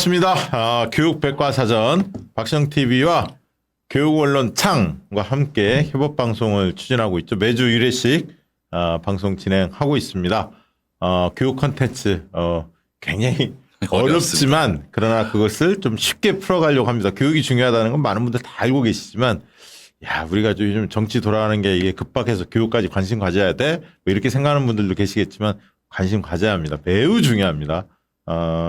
반갑습니다. 교육백과사전 박시영TV와 교육언론 창과 함께 협업방송을 추진하고 있죠. 매주 1회씩 방송 진행하고 있습니다. 교육 콘텐츠 굉장히 어렵지만 그러나 그것을 좀 쉽게 풀어가려고 합니다. 교육이 중요하다는 건 많은 분들 다 알고 계시지만 우리가 요즘 정치 돌아가는 게 이게 급박해서 교육까지 관심 가져야 돼? 뭐 이렇게 생각하는 분들도 계시겠지만 관심 가져야 합니다. 매우 중요합니다.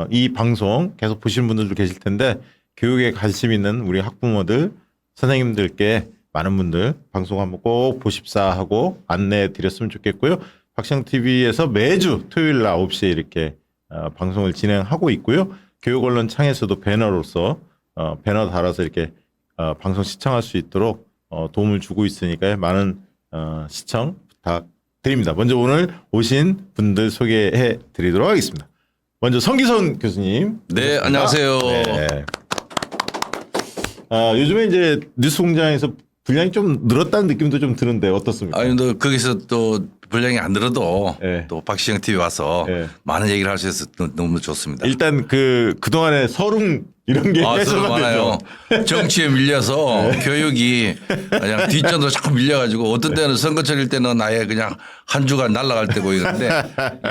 이 방송 계속 보시는 분들도 계실 텐데 교육에 관심 있는 우리 학부모들, 선생님들께 많은 분들 방송 한번 꼭 보십사 하고 안내해 드렸으면 좋겠고요. 박시영TV에서 매주 토요일 9시에 이렇게 방송을 진행하고 있고요. 교육언론 창에서도 배너로서 배너 달아서 이렇게 방송 시청할 수 있도록 도움을 주고 있으니까 많은 시청 부탁드립니다. 먼저 오늘 오신 분들 소개해 드리도록 하겠습니다. 먼저 성기선 교수님. 네, 안녕하세요. 네. 요즘에 이제 뉴스공장에서 분량이 좀 늘었다는 느낌도 좀 드는데 어떻습니까? 아니, 또 거기서 또 분량이 안 늘어도 네. 또 박시영 TV 와서 네. 많은 얘기를 할 수 있어서 너무 좋습니다. 일단 그동안에 서름 이런 게 서로 많아요. 정치에 밀려서 교육이 그냥 뒷전으로 자꾸 밀려가지고 어떤 때는 선거철일 때는 아예 그냥 한 주간 날아갈 때고 이런데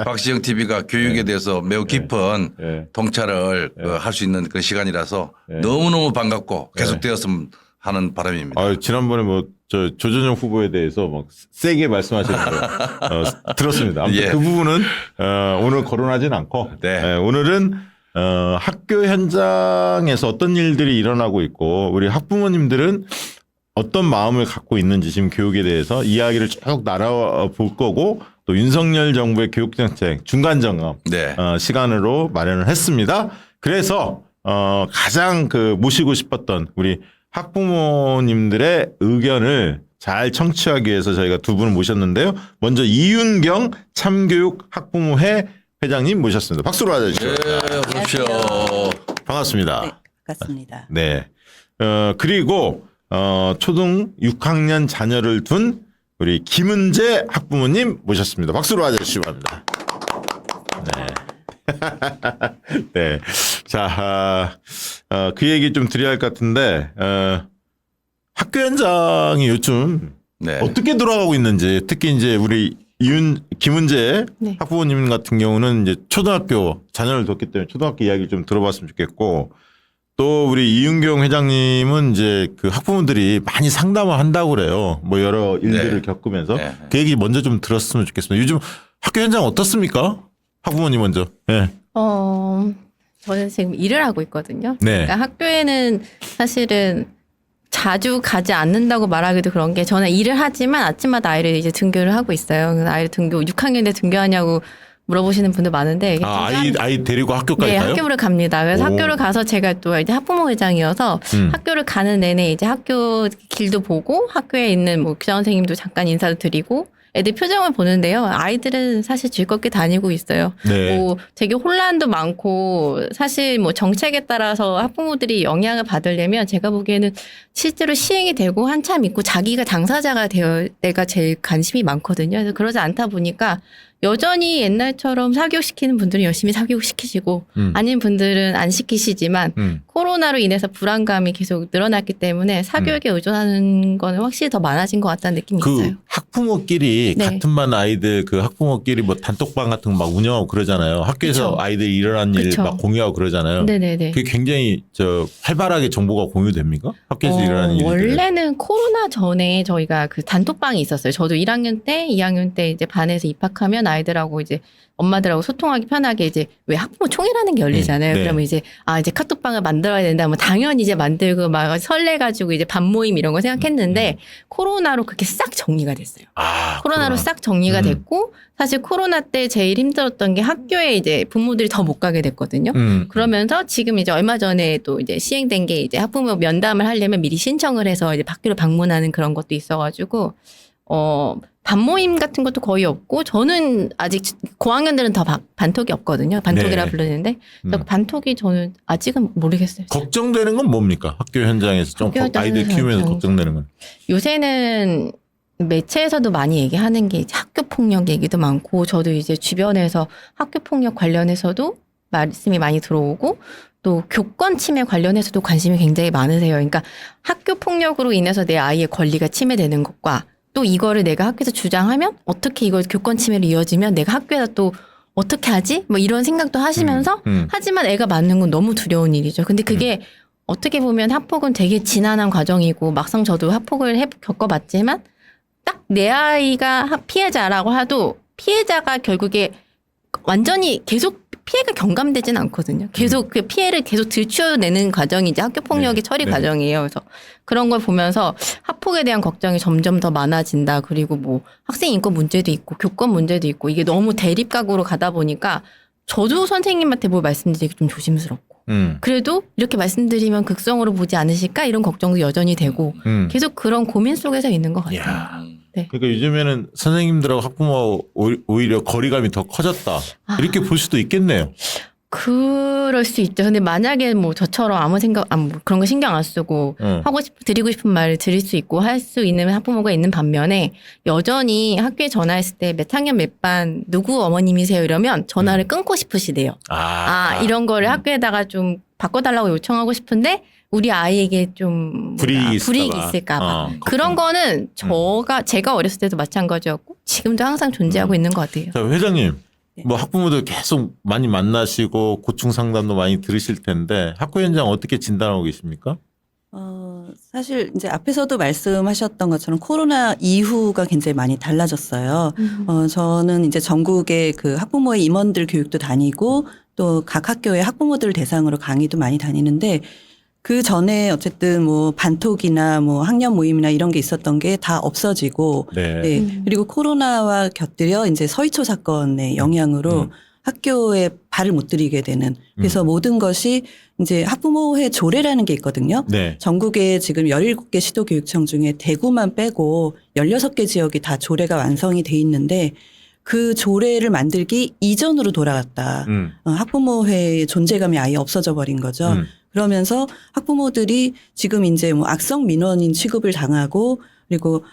박시영 TV가 교육에 대해서 매우 깊은 통찰을 할 수 있는 그런 시간이라서 너무너무 반갑고 계속되었으면 하는 바람입니다. 지난번에 조전영 후보에 대해서 막 세게 말씀하시는 거 들었습니다. 아무튼 그 부분은 오늘 거론하진 않고 오늘은 학교 현장에서 어떤 일들이 일어나고 있고 우리 학부모님들은 어떤 마음을 갖고 있는지 지금 교육에 대해서 이야기를 쭉 나눠볼 거고 또 윤석열 정부의 교육정책 중간점검 시간으로 마련을 했습니다. 그래서 가장 모시고 싶었던 우리 학부모님들의 의견을 잘 청취하기 위해서 저희가 두 분을 모셨는데요. 먼저 이윤경 참교육 학부모회 회장님 모셨습니다. 박수로 맞아주시죠. 네, 그렇죠. 반갑습니다. 네, 반갑습니다. 네. 그리고 초등 6학년 자녀를 둔 우리 김은재 학부모님 모셨습니다. 박수로 맞아주시기 바랍니다. 네. 네. 자, 그 얘기 좀 드려야 할 것 같은데, 학교 현장이 요즘 어떻게 돌아가고 있는지, 특히 이제 우리 김은재 학부모님 같은 경우는 이제 초등학교 자녀를 뒀기 때문에 초등학교 이야기를 좀 들어봤으면 좋겠고, 또 우리 이윤경 회장님은 이제 그 학부모들이 많이 상담을 한다고 그래요. 뭐 여러 일들을 겪으면서. 그 얘기 먼저 좀 들었으면 좋겠습니다. 요즘 학교 현장 어떻습니까? 학부모님 먼저. 네. 저는 지금 일을 하고 있거든요. 네. 그러니까 학교에는 사실은 자주 가지 않는다고 말하기도 그런 게 저는 일을 하지만 아침마다 아이를 이제 등교를 하고 있어요. 그래서 아이를 6학년인데 등교하냐고 물어보시는 분들 많은데. 아이 데리고 학교까지 가요? 네, 학교를 갑니다. 그래서 학교를 가서 제가 또 이제 학부모 회장이어서 학교를 가는 내내 이제 학교 길도 보고 학교에 있는 뭐 교장 선생님도 잠깐 인사도 드리고 애들 표정을 보는데요. 아이들은 사실 즐겁게 다니고 있어요. 네. 뭐 되게 혼란도 많고 사실 뭐 정책에 따라서 학부모들이 영향을 받으려면 제가 보기에는 실제로 시행이 되고 한참 있고 자기가 당사자가 되어 내가 제일 관심이 많거든요. 그래서 그러지 않다 보니까 여전히 옛날처럼 사교육시키는 분들은 열심히 사교육시키시고 아닌 분들은 안 시키시지만 코로나로 인해서 불안감이 계속 늘어났기 때문에 사교육에 의존하는 거는 확실히 더 많아진 것 같다는 느낌이 있어요. 학부모끼리 같은 반 아이들 학부모끼리 뭐 단톡방 같은 거 막 운영하고 그러잖아요. 학교에서 아이들이 일어난 일 막 공유하고 그러잖아요. 네네네. 그게 굉장히 활발하게 정보가 공유됩니까? 학교에서 일어나는 일들. 원래는 코로나 전에 저희가 그 단톡방이 있었어요. 저도 1학년 때, 2학년 때 이제 반에서 입학하면 아이들하고 이제 엄마들하고 소통하기 편하게 이제 왜 학부모 총회라는 게 열리잖아요. 그러면 이제 이제 카톡방을 만들어야 된다. 뭐 당연히 이제 만들고 막 설레가지고 이제 반 모임 이런 거 생각했는데 코로나로 그렇게 싹 정리가 됐어요. 코로나로 싹 정리가 됐고 사실 코로나 때 제일 힘들었던 게 학교에 이제 부모들이 더 못 가게 됐거든요. 그러면서 지금 이제 얼마 전에 또 이제 시행된 게 이제 학부모 면담을 하려면 미리 신청을 해서 이제 학교를 방문하는 그런 것도 있어가지고 반모임 같은 것도 거의 없고 저는 아직 고학년들은 더 반톡이 없거든요. 반톡이라 부르는데 그래서 반톡이 저는 아직은 모르겠어요. 걱정되는 건 뭡니까? 학교 현장에서 좀 아이들 키우면서 걱정되는 건. 요새는 매체에서도 많이 얘기하는 게 이제 학교 폭력 얘기도 많고 저도 이제 주변에서 학교 폭력 관련해서도 말씀이 많이 들어오고 또 교권 침해 관련해서도 관심이 굉장히 많으세요. 그러니까 학교 폭력으로 인해서 내 아이의 권리가 침해되는 것과 또 이거를 내가 학교에서 주장하면 어떻게 이걸 교권 침해로 이어지면 내가 학교에서 또 어떻게 하지? 뭐 이런 생각도 하시면서 하지만 애가 맞는 건 너무 두려운 일이죠. 근데 그게 어떻게 보면 학폭은 되게 지난한 과정이고 막상 저도 학폭을 겪어봤지만 딱 내 아이가 피해자라고 해도 피해자가 결국에 완전히 계속 피해가 경감되진 않거든요. 계속 그 피해를 계속 들추어내는 과정이 이제 학교 폭력의 처리 과정이에요. 그래서 그런 걸 보면서 학폭에 대한 걱정이 점점 더 많아진다. 그리고 뭐 학생 인권 문제도 있고 교권 문제도 있고 이게 너무 대립각으로 가다 보니까 저도 선생님한테 뭘 말씀드리기 좀 조심스럽고 그래도 이렇게 말씀드리면 극성으로 보지 않으실까 이런 걱정도 여전히 되고 계속 그런 고민 속에서 있는 것 같아요. 이야. 네. 그러니까 요즘에는 선생님들하고 학부모 오히려 거리감이 더 커졌다. 이렇게 볼 수도 있겠네요. 그럴 수 있죠. 근데 만약에 뭐 저처럼 아무 생각, 뭐 그런 거 신경 안 쓰고 드리고 싶은 말을 드릴 수 있고 할 수 있는 학부모가 있는 반면에 여전히 학교에 전화했을 때 몇 학년 몇 반 누구 어머님이세요 이러면 전화를 끊고 싶으시대요. 이런 거를 학교에다가 좀 바꿔달라고 요청하고 싶은데 우리 아이에게 좀 불이익이 있을까봐. 그런 거는 제가 어렸을 때도 마찬가지였고 지금도 항상 존재하고 있는 것 같아요. 자, 회장님. 뭐 학부모들 계속 많이 만나시고 고충 상담도 많이 들으실 텐데 학교 현장 어떻게 진단하고 계십니까? 사실 이제 앞에서도 말씀하셨던 것처럼 코로나 이후가 굉장히 많이 달라졌어요. 저는 이제 전국의 그 학부모의 임원들 교육도 다니고 또 각 학교의 학부모들 대상으로 강의도 많이 다니는데 그 전에 어쨌든 뭐 반톡이나 뭐 학년 모임이나 이런 게 있었던 게 다 없어지고 네. 그리고 코로나와 곁들여 이제 서희초 사건의 영향으로 학교에 발을 못 들이게 되는 그래서 모든 것이 이제 학부모회 조례라는 게 있거든요. 네. 전국에 지금 17개 시도교육청 중에 대구만 빼고 16개 지역이 다 조례가 완성이 돼 있는데 그 조례를 만들기 이전으로 돌아갔다. 학부모회의 존재감이 아예 없어져 버린 거죠. 그러면서 학부모들이 지금 이제 뭐 악성 민원인 취급을 당하고 그리고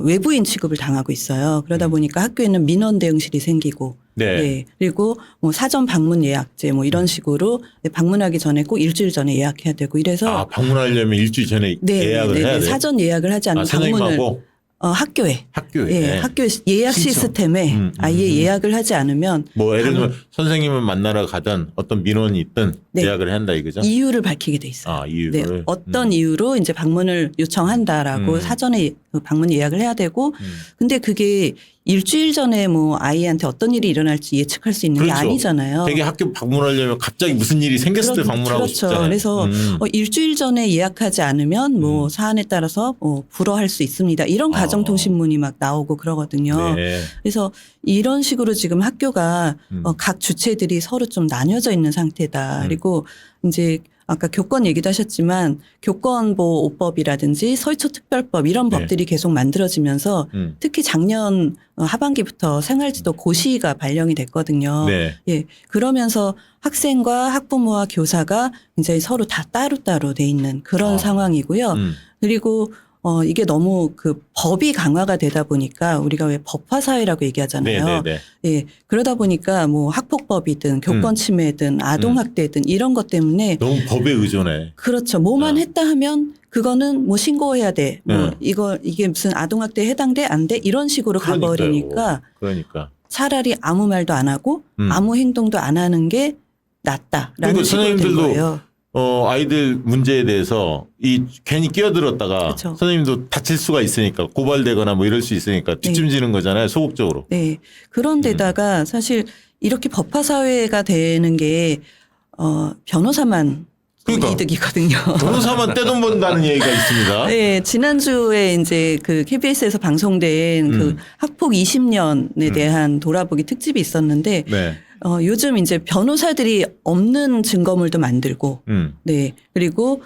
외부인 취급을 당하고 있어요. 그러다 보니까 학교에는 민원 대응실이 생기고 네. 그리고 뭐 사전 방문 예약제 뭐 이런 식으로 방문하기 전에 꼭 일주일 전에 예약해야 되고 이래서 방문하려면 일주일 전에 예약을 해야 돼요. 사전 예약을 하지 않으면 방문을 학교에 예, 학교 예약 신청. 시스템에 아예 예약을 하지 않으면 뭐 예를 들면 선생님을 만나러 가든 어떤 민원이 있든 예약을 한다 이거죠? 이유를 밝히게 돼 있어요. 이유를. 네, 어떤 이유로 이제 방문을 요청한다라고 사전에 방문 예약을 해야 되고 근데 그게 일주일 전에 뭐 아이한테 어떤 일이 일어날지 예측할 수 있는 게 아니잖아요. 되게 학교 방문하려면 갑자기 무슨 일이 생겼을 때 방문하고 싶잖아요. 그래서 일주일 전에 예약하지 않으면 뭐 사안에 따라서 불허할 수 있습니다. 이런 가정통신문이 막 나오고 그러거든요. 네. 그래서 이런 식으로 지금 학교가 각 주체들이 서로 좀 나뉘어져 있는 상태다. 그리고 이제 아까 교권 얘기도 하셨지만 교권보호법이라든지 서희초특별법 이런 법들이 계속 만들어지면서 특히 작년 하반기부터 생활지도 고시가 발령이 됐거든요. 네. 예, 그러면서 학생과 학부모와 교사가 이제 서로 다 따로따로 돼 있는 그런 상황이고요. 그리고 이게 너무 그 법이 강화가 되다 보니까 우리가 왜 법화 사회라고 얘기하잖아요. 예. 그러다 보니까 뭐 학폭법이든 교권 침해든 아동 학대든 이런 것 때문에 너무 법에 의존해. 그렇죠. 뭐만 했다 하면 그거는 뭐 신고해야 돼. 뭐 이게 무슨 아동 학대에 해당돼 안 돼? 이런 식으로 가버리니까 차라리 아무 말도 안 하고 아무 행동도 안 하는 게 낫다라는 식으로 된 거예요. 아이들 문제에 대해서 괜히 끼어들었다가 선생님도 다칠 수가 있으니까 고발되거나 뭐 이럴 수 있으니까 뒷짐지는 거잖아요. 소극적으로. 네. 그런데다가 사실 이렇게 법화 사회가 되는 게 변호사만 이득이거든요. 변호사만 떼돈 번다는 얘기가 있습니다. 네, 지난주에 이제 그 KBS에서 방송된 그 학폭 20년에 대한 돌아보기 특집이 있었는데 요즘 이제 변호사들이 없는 증거물도 만들고, 네. 그리고,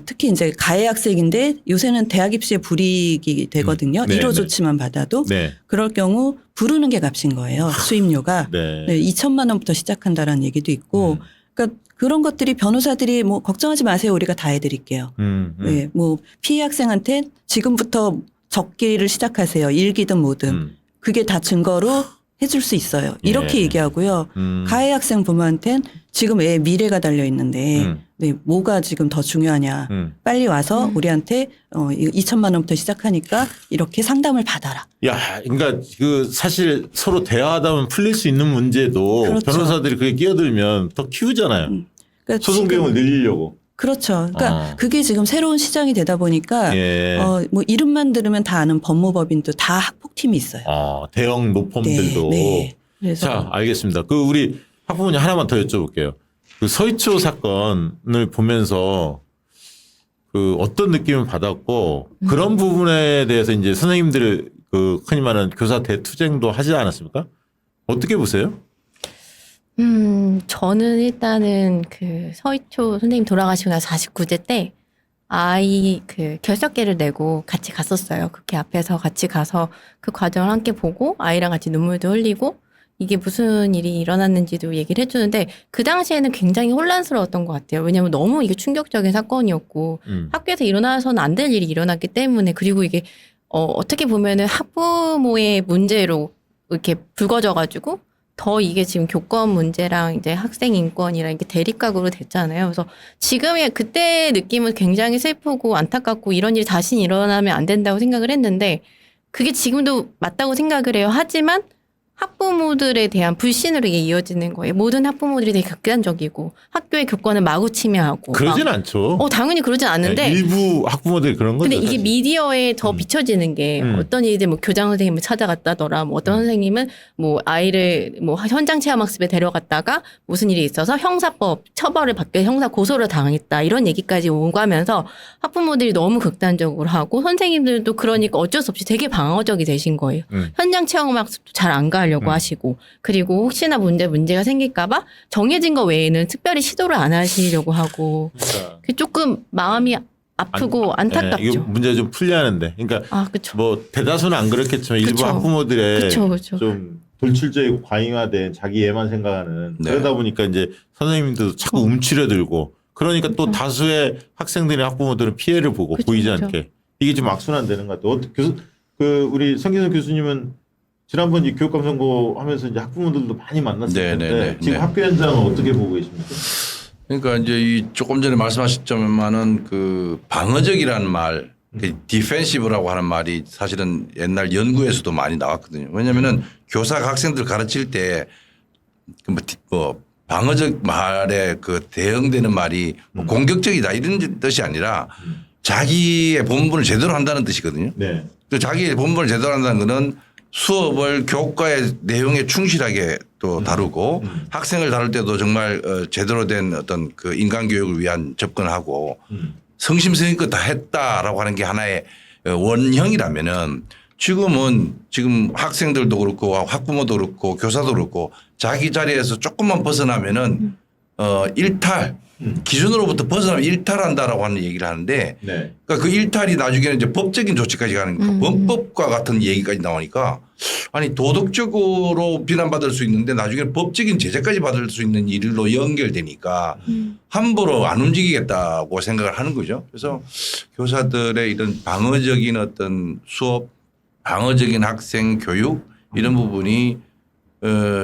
특히 이제 가해 학생인데 요새는 대학 입시에 불이익이 되거든요. 1호 조치만 받아도. 그럴 경우 부르는 게 값인 거예요. 수임료가. 네. 2천만 원부터 시작한다라는 얘기도 있고. 그러니까 그런 것들이 변호사들이 뭐 걱정하지 마세요. 우리가 다 해드릴게요. 네. 뭐 피해 학생한테 지금부터 적기를 시작하세요. 일기든 뭐든. 그게 다 증거로 해줄 수 있어요. 이렇게 예. 얘기하고요. 가해 학생 부모한테는 지금 애 미래가 달려 있는데 네, 뭐가 지금 더 중요하냐. 빨리 와서 우리한테 이거 2천만 원부터 시작하니까 이렇게 상담을 받아라. 야, 그러니까 그 사실 서로 대화하다 보면 풀릴 수 있는 문제도 그렇죠. 변호사들이 그게 끼어들면 더 키우잖아요. 그러니까 소송 비용을 늘리려고. 그렇죠. 그러니까 그게 지금 새로운 시장이 되다 보니까 예. 뭐 이름만 들으면 다 아는 법무법인도 다 학폭팀이 있어요. 대형 로펌들도. 네. 그래서 자, 알겠습니다. 그 우리 학부모님 하나만 더 여쭤볼게요. 그 서희초 사건을 보면서 그 어떤 느낌을 받았고 그런 부분에 대해서 이제 선생님들 그 흔히 말하는 교사 대투쟁도 하지 않았습니까? 어떻게 보세요? 저는 일단은 그 서희초 선생님 돌아가시고 나서 49제 때 아이 그 결석계를 내고 같이 갔었어요. 국회 앞에서 같이 가서 그 과정을 함께 보고 아이랑 같이 눈물도 흘리고 이게 무슨 일이 일어났는지도 얘기를 해주는데 그 당시에는 굉장히 혼란스러웠던 것 같아요. 왜냐하면 너무 이게 충격적인 사건이었고 학교에서 일어나서는 안 될 일이 일어났기 때문에 그리고 이게 어떻게 보면은 학부모의 문제로 이렇게 불거져가지고 더 이게 지금 교권 문제랑 이제 학생 인권이랑 이게 대립각으로 됐잖아요. 그래서 지금의 그때 느낌은 굉장히 슬프고 안타깝고 이런 일이 다시 일어나면 안 된다고 생각을 했는데 그게 지금도 맞다고 생각을 해요. 하지만 학부모들에 대한 불신으로 이게 이어지는 거예요. 모든 학부모들이 되게 극단적이고 학교의 교권을 마구 침해하고. 그러진 않죠. 당연히 그러진 않는데. 일부 학부모들이 그런 거죠. 근데 이게 사실. 미디어에 더 비춰지는 게 어떤 일들 뭐 교장 선생님을 찾아갔다더라. 뭐 어떤 선생님은 뭐 아이를 뭐 현장 체험 학습에 데려갔다가 무슨 일이 있어서 형사법 처벌을 받게 형사 고소를 당했다. 이런 얘기까지 오가면서 학부모들이 너무 극단적으로 하고 선생님들도 그러니까 어쩔 수 없이 되게 방어적이 되신 거예요. 현장 체험 학습도 잘 안 가려고 하시고 그리고 혹시나 문제가 생길까봐 정해진 거 외에는 특별히 시도를 안 하시려고 하고 그러니까. 조금 마음이 아프고 안타깝죠. 이거 문제 좀 풀려야 하는데. 그러니까 그쵸. 뭐 대다수는 안 그렇겠지만 일부 그쵸. 학부모들의 그쵸. 좀 돌출적이고 과잉화된 자기 애만 생각하는 네. 그러다 보니까 이제 선생님들도 자꾸 움츠려들고 그러니까 또 다수의 학생들이나 학부모들은 피해를 보고 그쵸, 보이지 그쵸. 않게 이게 좀 악순환되는 것 같아요. 우리 성기선 교수님은 지난번 이 교육감선거 하면서 이제 학부모들도 많이 만났을 네, 텐데 네, 네, 지금 네. 학교 현장은 어떻게 보고 계십니까? 그러니까 이제 이 조금 전에 말씀하셨지만은 그 방어적이라는 말, 그 디펜시브라고 하는 말이 사실은 옛날 연구에서도 많이 나왔거든요. 왜냐하면은 교사가 학생들 가르칠 때 뭐 방어적 말에 그 대응되는 말이 뭐 공격적이다 이런 뜻이 아니라 자기의 본분을 제대로 한다는 뜻이거든요. 네. 또 자기의 본분을 제대로 한다는 것은 수업을 교과의 내용에 충실하게 또 다루고 학생을 다룰 때도 정말 제대로 된 어떤 그 인간 교육을 위한 접근을 하고 성심성의껏 다 했다라고 하는 게 하나의 원형이라면은 지금 학생들도 그렇고 학부모도 그렇고 교사도 그렇고 자기 자리에서 조금만 벗어나면은 일탈 기준으로부터 벗어나면 일탈한다라고 하는 얘기를 하는데 네. 그러니까 그 일탈이 나중에는 이제 법적인 조치까지 가는 거니까 범법과 같은 얘기까지 나오니까 아니 도덕적으로 비난받을 수 있는데 나중에 법적인 제재까지 받을 수 있는 일로 연결되니까 함부로 안 움직이겠다고 생각을 하는 거죠. 그래서 교사들의 이런 방어적인 어떤 수업, 방어적인 학생 교육 이런 부분이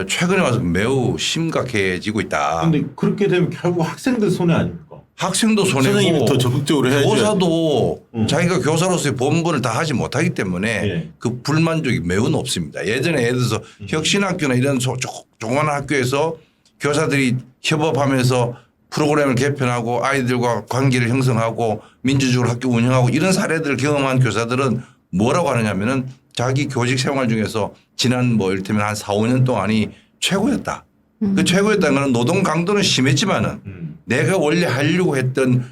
최근에 와서 매우 심각해지고 있다. 근데 그렇게 되면 결국 학생들 손해 아닙니까? 학생도 손해고 선생님이 더 적극적으로 해야죠. 교사도 자기가 교사로서의 본분을 다 하지 못하기 때문에 예. 그 불만족이 매우 높습니다. 예전에 예를 들어서 혁신학교나 이런 조그마한 학교에서 교사들이 협업하면서 프로그램을 개편하고 아이들과 관계를 형성하고 민주적으로 학교 운영하고 이런 사례들을 경험한 교사들은 뭐라고 하느냐면은 자기 교직 생활 중에서 지난 뭐 이를테면 한 4, 5년 동안이 최고였다. 그 최고였다는 것은 노동 강도는 심했지만은 내가 원래 하려고 했던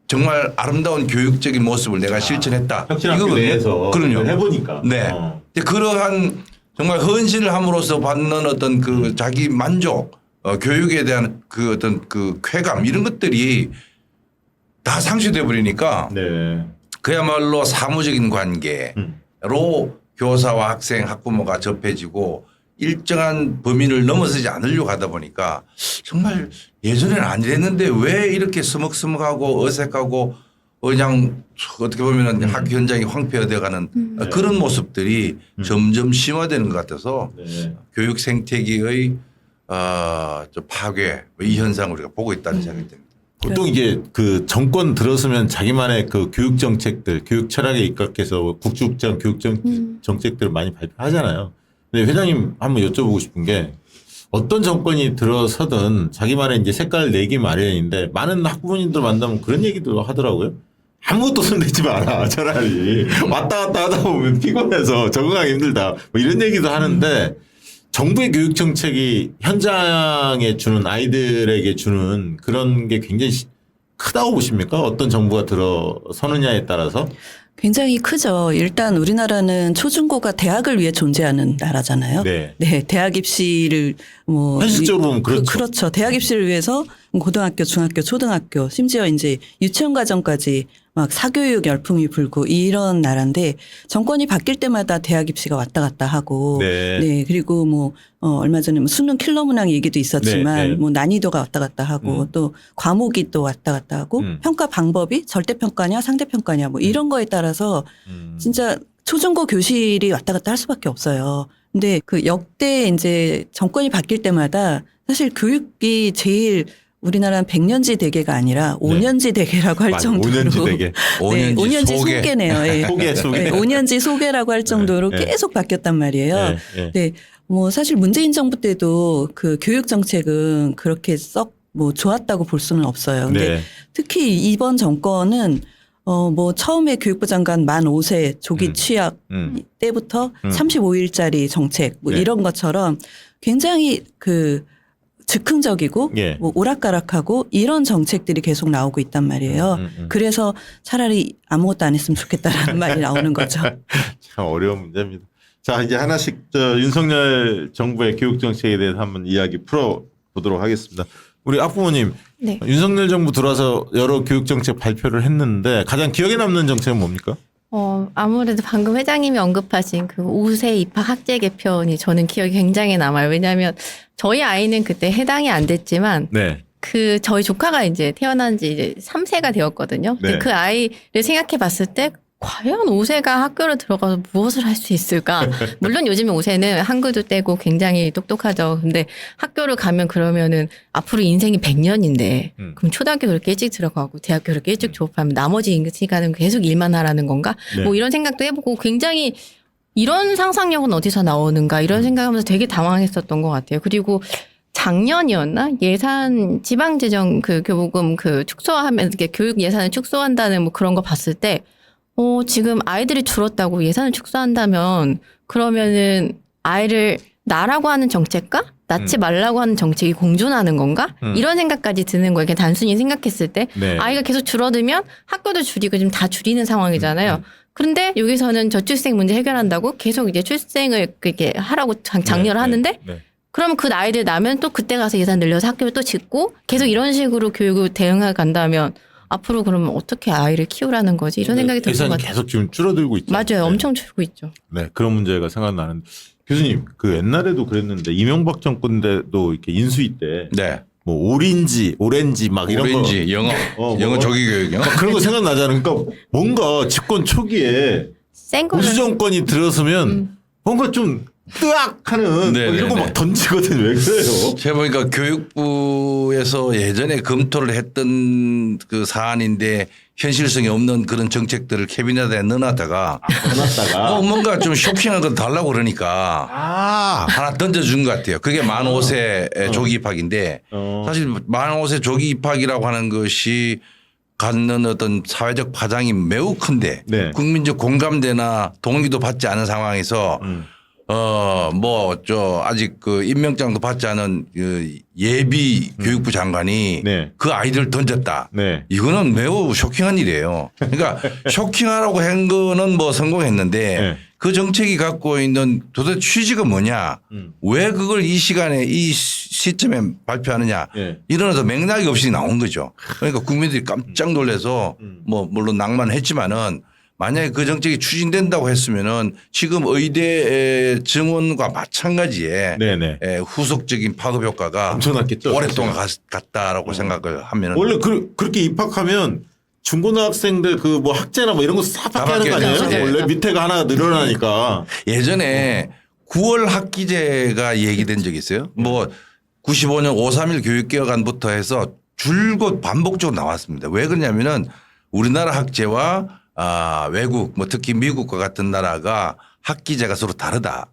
정말 아름다운 교육적인 모습을 내가 실천했다. 혁신학교 이거거든요. 내에서 그럼요. 해보니까. 네. 근데 그러한 정말 헌신을 함으로써 받는 어떤 그 자기 만족, 교육에 대한 그 어떤 그 쾌감 이런 것들이 다 상실돼 버리니까 네. 그야말로 사무적인 관계로 교사와 학생, 학부모가 접해지고 일정한 범위를 넘어서지 않으려고 하다 보니까 정말 예전에는 안 이랬는데 왜 이렇게 서먹서먹하고 어색하고 그냥 어떻게 보면 학교 현장이 황폐화되어가는 그런 모습들이 점점 심화되는 것 같아서 네. 교육 생태계의 좀 파괴 이 현상을 우리가 보고 있다는 생각이 듭니다. 보통 이게 그 정권 들어서면 자기만의 그 교육 정책들, 교육 철학에 입각해서 국주국장 교육 정책들을 많이 발표하잖아요. 근데 회장님 한번 여쭤보고 싶은 게 어떤 정권이 들어서든 자기만의 이제 색깔을 내기 마련인데 많은 학부모님들 만나면 그런 얘기도 하더라고요. 아무것도 손대지 마라. 차라리 왔다 갔다 하다 보면 피곤해서 적응하기 힘들다. 뭐 이런 얘기도 하는데 정부의 교육 정책이 현장에 주는 아이들에게 주는 그런 게 굉장히 크다고 보십니까? 어떤 정부가 들어서느냐에 따라서? 굉장히 크죠. 일단 우리나라는 초중고가 대학을 위해 존재하는 나라잖아요. 네. 네, 대학 입시를 뭐 현실적으로 보면 그렇죠. 그렇죠. 대학 입시를 위해서 고등학교, 중학교, 초등학교, 심지어 이제 유치원 과정까지 막 사교육 열풍이 불고 이런 나라인데 정권이 바뀔 때마다 대학 입시가 왔다 갔다 하고 네. 그리고 뭐 얼마 전에 뭐 수능 킬러 문항 얘기도 있었지만 네, 네. 뭐 난이도가 왔다 갔다 하고 또 과목이 또 왔다 갔다 하고 평가 방법이 절대평가냐 상대평가냐 뭐 이런 거에 따라서 진짜 초중고 교실이 왔다 갔다 할 수밖에 없어요. 근데 그 역대 이제 정권이 바뀔 때마다 사실 교육이 제일 우리나라는 100년지 대계가 아니라 5년지 대계라고 할 정도로 5년지 대계. 5년지 소개. 소개네요. 예. 소개. 네, 5년지 소개라고 할 정도로 네. 계속 바뀌었단 말이에요. 네, 네. 네. 뭐 사실 문재인 정부 때도 그 교육 정책은 그렇게 썩 뭐 좋았다고 볼 수는 없어요. 근데 네. 특히 이번 정권은 뭐 처음에 교육부 장관 만 5세 조기 취약 때부터 35일짜리 정책 뭐 네. 이런 것처럼 굉장히 그 즉흥적이고 예. 뭐 오락가락하고 이런 정책들이 계속 나오고 있단 말이에요. 그래서 차라리 아무것도 안 했으면 좋겠다라는 말이 나오는 거죠. 참 어려운 문제입니다. 자, 이제 하나씩 윤석열 정부의 교육 정책에 대해서 한번 이야기 풀어보도록 하겠습니다. 우리 학부모님, 네. 윤석열 정부 들어와서 여러 교육 정책 발표를 했는데 가장 기억에 남는 정책은 뭡니까? 아무래도 방금 회장님이 언급하신 그 5세 입학 학제 개편이 저는 기억이 굉장히 남아요. 왜냐하면 저희 아이는 그때 해당이 안 됐지만 네. 그 저희 조카가 이제 태어난 지 이제 3세가 되었거든요. 근데 네. 그 아이를 생각해 봤을 때 과연 5세가 학교를 들어가서 무엇을 할 수 있을까? 물론 요즘에 5세는 한글도 떼고 굉장히 똑똑하죠. 근데 학교를 가면 그러면은 앞으로 인생이 100년인데 그럼 초등학교 그렇게 일찍 들어가고 대학교 그렇게 일찍 졸업하면 나머지 시간은 계속 일만 하라는 건가? 네. 뭐 이런 생각도 해보고 굉장히 이런 상상력은 어디서 나오는가 이런 생각하면서 되게 당황했었던 것 같아요. 그리고 작년이었나 예산 지방재정 그 교부금 그 축소하면 이렇게 교육 예산을 축소한다는 뭐 그런 거 봤을 때 지금 아이들이 줄었다고 예산을 축소한다면 그러면은 아이를 낳으라고 하는 정책과 낳지 말라고 하는 정책이 공존하는 건가? 이런 생각까지 드는 거예요. 그냥 단순히 생각했을 때 네. 아이가 계속 줄어들면 학교도 줄이고 지금 다 줄이는 상황이잖아요. 그런데 여기서는 저출생 문제 해결한다고 계속 이제 출생을 그렇게 하라고 장려를 하는데 네. 그러면 그 나이들 나면 또 그때 가서 예산 늘려서 학교를 또 짓고 계속 이런 식으로 교육을 대응해 간다면 앞으로 그러면 어떻게 아이를 키우라는 거지? 이런 생각이 드는 것 예산이 같아요. 계속 지금 줄어들고 있죠. 맞아요. 네. 엄청 줄고 있죠. 네, 그런 문제가 생각나는데 교수님 그 옛날에도 그랬는데 이명박 정권 때도 이렇게 인수위 때 네. 뭐 오렌지 막 이런 오렌지 영어 영어 조기 교육이요. 막 그런 거 생각나잖아요. 그러니까 뭔가 집권 초기에 센 거는 보수 정권이 들어서면 뭔가 좀 뜨악하는 네, 이런 거 네, 막 네. 던지거든요. 왜 그래요? 제가 보니까 교육부에서 예전에 검토를 했던 그 사안인데 현실성이 없는 그런 정책들을 캐비넷에 넣어놨다가 해놨다가 뭔가 좀 쇼킹한 거 달라고 그러니까 하나 던져준 것 같아요. 그게 만 5세 조기 입학인데 사실 만 5세 조기 입학이라고 하는 것이 갖는 어떤 사회적 파장이 매우 큰데 네. 국민적 공감대나 동의도 받지 않은 상황에서 아직 그 임명장도 받지 않은 그 예비 교육부 장관이 네. 그 아이들을 던졌다. 네. 이거는 매우 쇼킹한 일이에요. 그러니까 쇼킹하라고 한 거는 뭐 성공했는데 네. 그 정책이 갖고 있는 도대체 취지가 뭐냐. 왜 그걸 이 시간에 이 시점에 발표하느냐. 네. 이런 어떤 맥락이 없이 나온 거죠. 그러니까 국민들이 깜짝 놀라서 뭐 물론 낭만했지만은 만약에 그 정책이 추진된다고 했으면은 지금 의대 증원과 마찬가지에 네네. 후속적인 파급 효과가 엄청났겠죠. 오랫동안 갔다라고 생각을 하면은 원래 그렇게 입학하면 중고등학생들 그 뭐 학제나 뭐 이런 거 싹 바뀌는 거 아니에요? 바뀌었죠. 원래 밑에가 하나 늘어나니까. 예전에 9월 학기제가 얘기된 적이 있어요. 뭐 95년 5.3일 교육개혁안부터 해서 줄곧 반복적으로 나왔습니다. 왜 그러냐면은 우리나라 학제와 외국 뭐 특히 미국과 같은 나라가 학기제가 서로 다르다.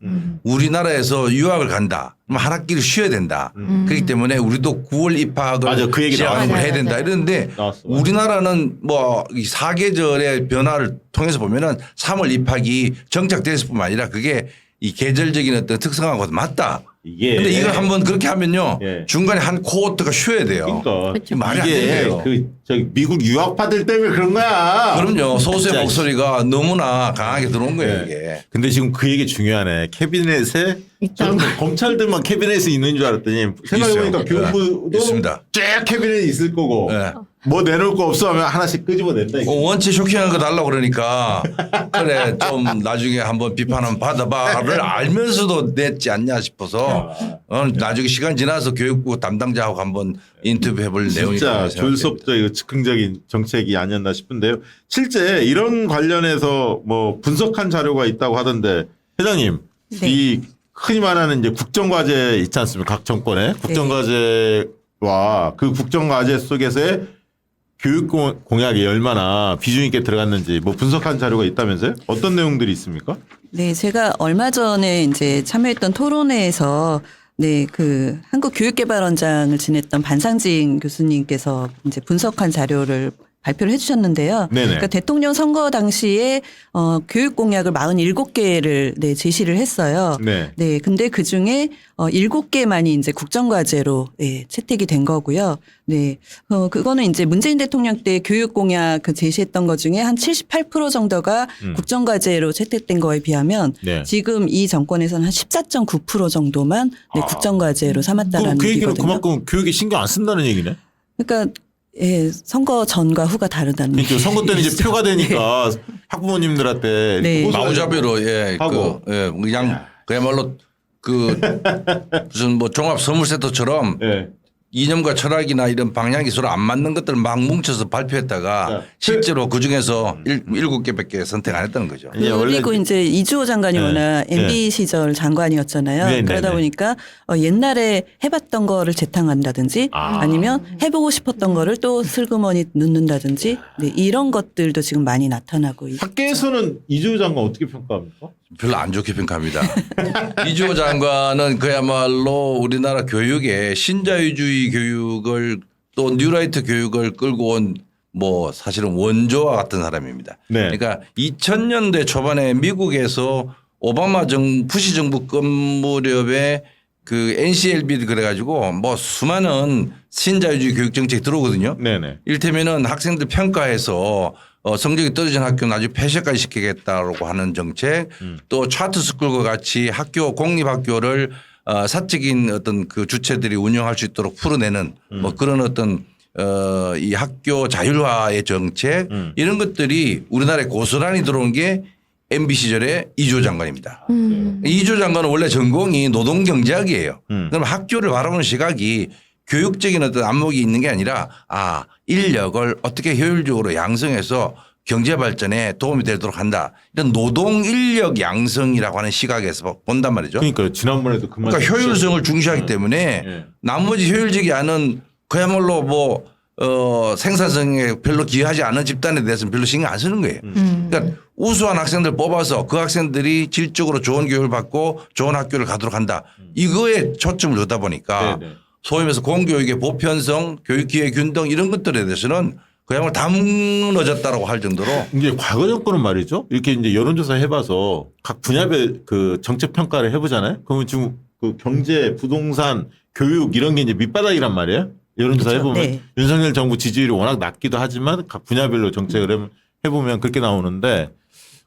우리나라에서 유학을 간다. 그럼 한 학기를 쉬어야 된다. 그렇기 때문에 우리도 9월 입학을 맞아, 그 얘기 시작을 나왔어요. 해야 된다. 이러는데 나왔어. 우리나라는 뭐 이 사계절의 변화를 통해서 보면은 3월 입학이 정착됐을 뿐만 아니라 그게 이 계절적인 어떤 특성하고 맞다. 이게. 근데 이걸 한번 그렇게 하면요. 예. 중간에 한 코호트가 쉬어야 돼요. 그러니까 그렇죠. 말이 안 이게 돼요. 저기 미국 유학파들 때문에 그런 거야. 그럼요. 소수의 진짜. 목소리가 너무나 강하게 들어온 거예요, 네. 이게. 근데 지금 그 얘기 중요하네. 캐비넷에 저는 뭐 검찰들만 캐비넷에 있는 줄 알았더니 생각해보니까 있어요. 교육부도 있습니다. 쫙 캐비넷에 있을 거고 네. 뭐 내놓을 거 없어 하면 하나씩 끄집어낸다. 이거. 원체 쇼킹한 거 달라고 그러니까 그래 좀 나중에 한번 비판 한번 받아봐를 알면서도 냈지 않냐 싶어서 나중에 시간 지나서 교육부 담당자하고 한번 인터뷰해볼 내용이 진짜 졸속적 즉흥적인 정책이 아니었나 싶은데요. 실제 이런 관련해서 뭐 분석한 자료가 있다고 하던데 회장님 네. 이 흔히 말하는 이제 국정과제 있지 않습니까? 각 정권의 국정과제와 그 국정과제 속에서의 교육 공약이 얼마나 비중 있게 들어갔는지 뭐 분석한 자료가 있다면서요? 어떤 내용들이 있습니까? 네, 제가 얼마 전에 이제 참여했던 토론회에서 네, 그 한국교육개발원장을 지냈던 반상진 교수님께서 이제 분석한 자료를 발표를 해주셨는데요. 네네. 그러니까 대통령 선거 당시에 교육 공약을 47개를 네, 제시를 했어요. 네. 네, 근데 그 중에 7개만이 이제 국정과제로 예, 채택이 된 거고요. 네, 그거는 이제 문재인 대통령 때 교육 공약 그 제시했던 것 중에 한 78% 정도가 국정과제로 채택된 거에 비하면 네. 지금 이 정권에서는 한 14.9% 정도만 네, 국정과제로 삼았다라는 그 얘기는 얘기거든요. 그만큼 교육에 신경 안 쓴다는 얘기네. 그러니까 예, 선거 전과 후가 다르다는 그러니까 선거 때는 이제 얘기죠. 표가 되니까 학부모님들한테 네. 마구잡이로 예, 하고. 그냥 그야말로 그 무슨 뭐 종합 선물센터처럼 네. 이념과 철학이나 이런 방향이 서로 안 맞는 것들을 막 뭉쳐서 발표했다가 네. 실제로 그 중에서 7개밖에 선택 안 했다는 거죠. 예, 원래 그리고 이제 이주호 장관이 네. 워낙 네. MB 시절 장관이었잖아요. 네, 네, 그러다 네. 보니까 옛날에 해봤던 거를 재탕한다든지 아니면 해보고 싶었던 거를 또 슬그머니 넣는다든지 네, 이런 것들도 지금 많이 나타나고 있죠. 학계에서는 이주호 장관 어떻게 평가합니까? 별로 안 좋게 평가합니다. 이주호 장관은 그야말로 우리나라 교육에 신자유주의 교육을 또 뉴라이트 교육을 끌고 온 뭐 사실은 원조와 같은 사람입니다. 네. 그러니까 2000년대 초반에 미국에서 오바마 부시 정부 무렵에 그 NCLB 그래가지고 뭐 수많은 신자유주의 교육 정책이 들어오거든요. 네네. 일테면은 학생들 평가해서 성적이 떨어진 학교는 아주 폐쇄까지 시키겠다라고 하는 정책 또 차트스쿨과 같이 공립학교를 사적인 어떤 그 주체들이 운영할 수 있도록 풀어내는 뭐 그런 어떤 이 학교 자율화의 정책 이런 것들이 우리나라에 고스란히 들어온 게 MB 시절에 이주호 장관입니다. 이주호 장관은 원래 전공이 노동경제학이에요. 그럼 학교를 바라보는 시각이 교육적인 어떤 안목이 있는 게 아니라 인력을 어떻게 효율적으로 양성해서 경제 발전에 도움이 되도록 한다. 이런 노동 인력 양성이라고 하는 시각에서 본단 말이죠. 그러니까 지난번에도 그 그러니까 효율성을 중시하기 때문에 네. 나머지 효율적이 않은 그야말로 뭐 생산성에 별로 기여하지 않은 집단에 대해서는 별로 신경 안 쓰는 거예요. 그러니까 우수한 학생들 뽑아서 그 학생들이 질적으로 좋은 교육을 받고 좋은 학교를 가도록 한다. 이거에 초점을 두다 보니까 네네. 소위 말해서 공교육의 보편성, 교육기회 균등 이런 것들에 대해서는 그야말로 다 무너졌다라고 할 정도로 이제 과거 정권은 말이죠. 이렇게 이제 여론조사 해봐서 각 분야별 그 정책 평가를 해보잖아요. 그러면 지금 그 경제, 부동산, 교육 이런 게 이제 밑바닥이란 말이에요. 여론조사 그렇죠. 해보면 네. 윤석열 정부 지지율이 워낙 낮기도 하지만 각 분야별로 정책을 해보면 그렇게 나오는데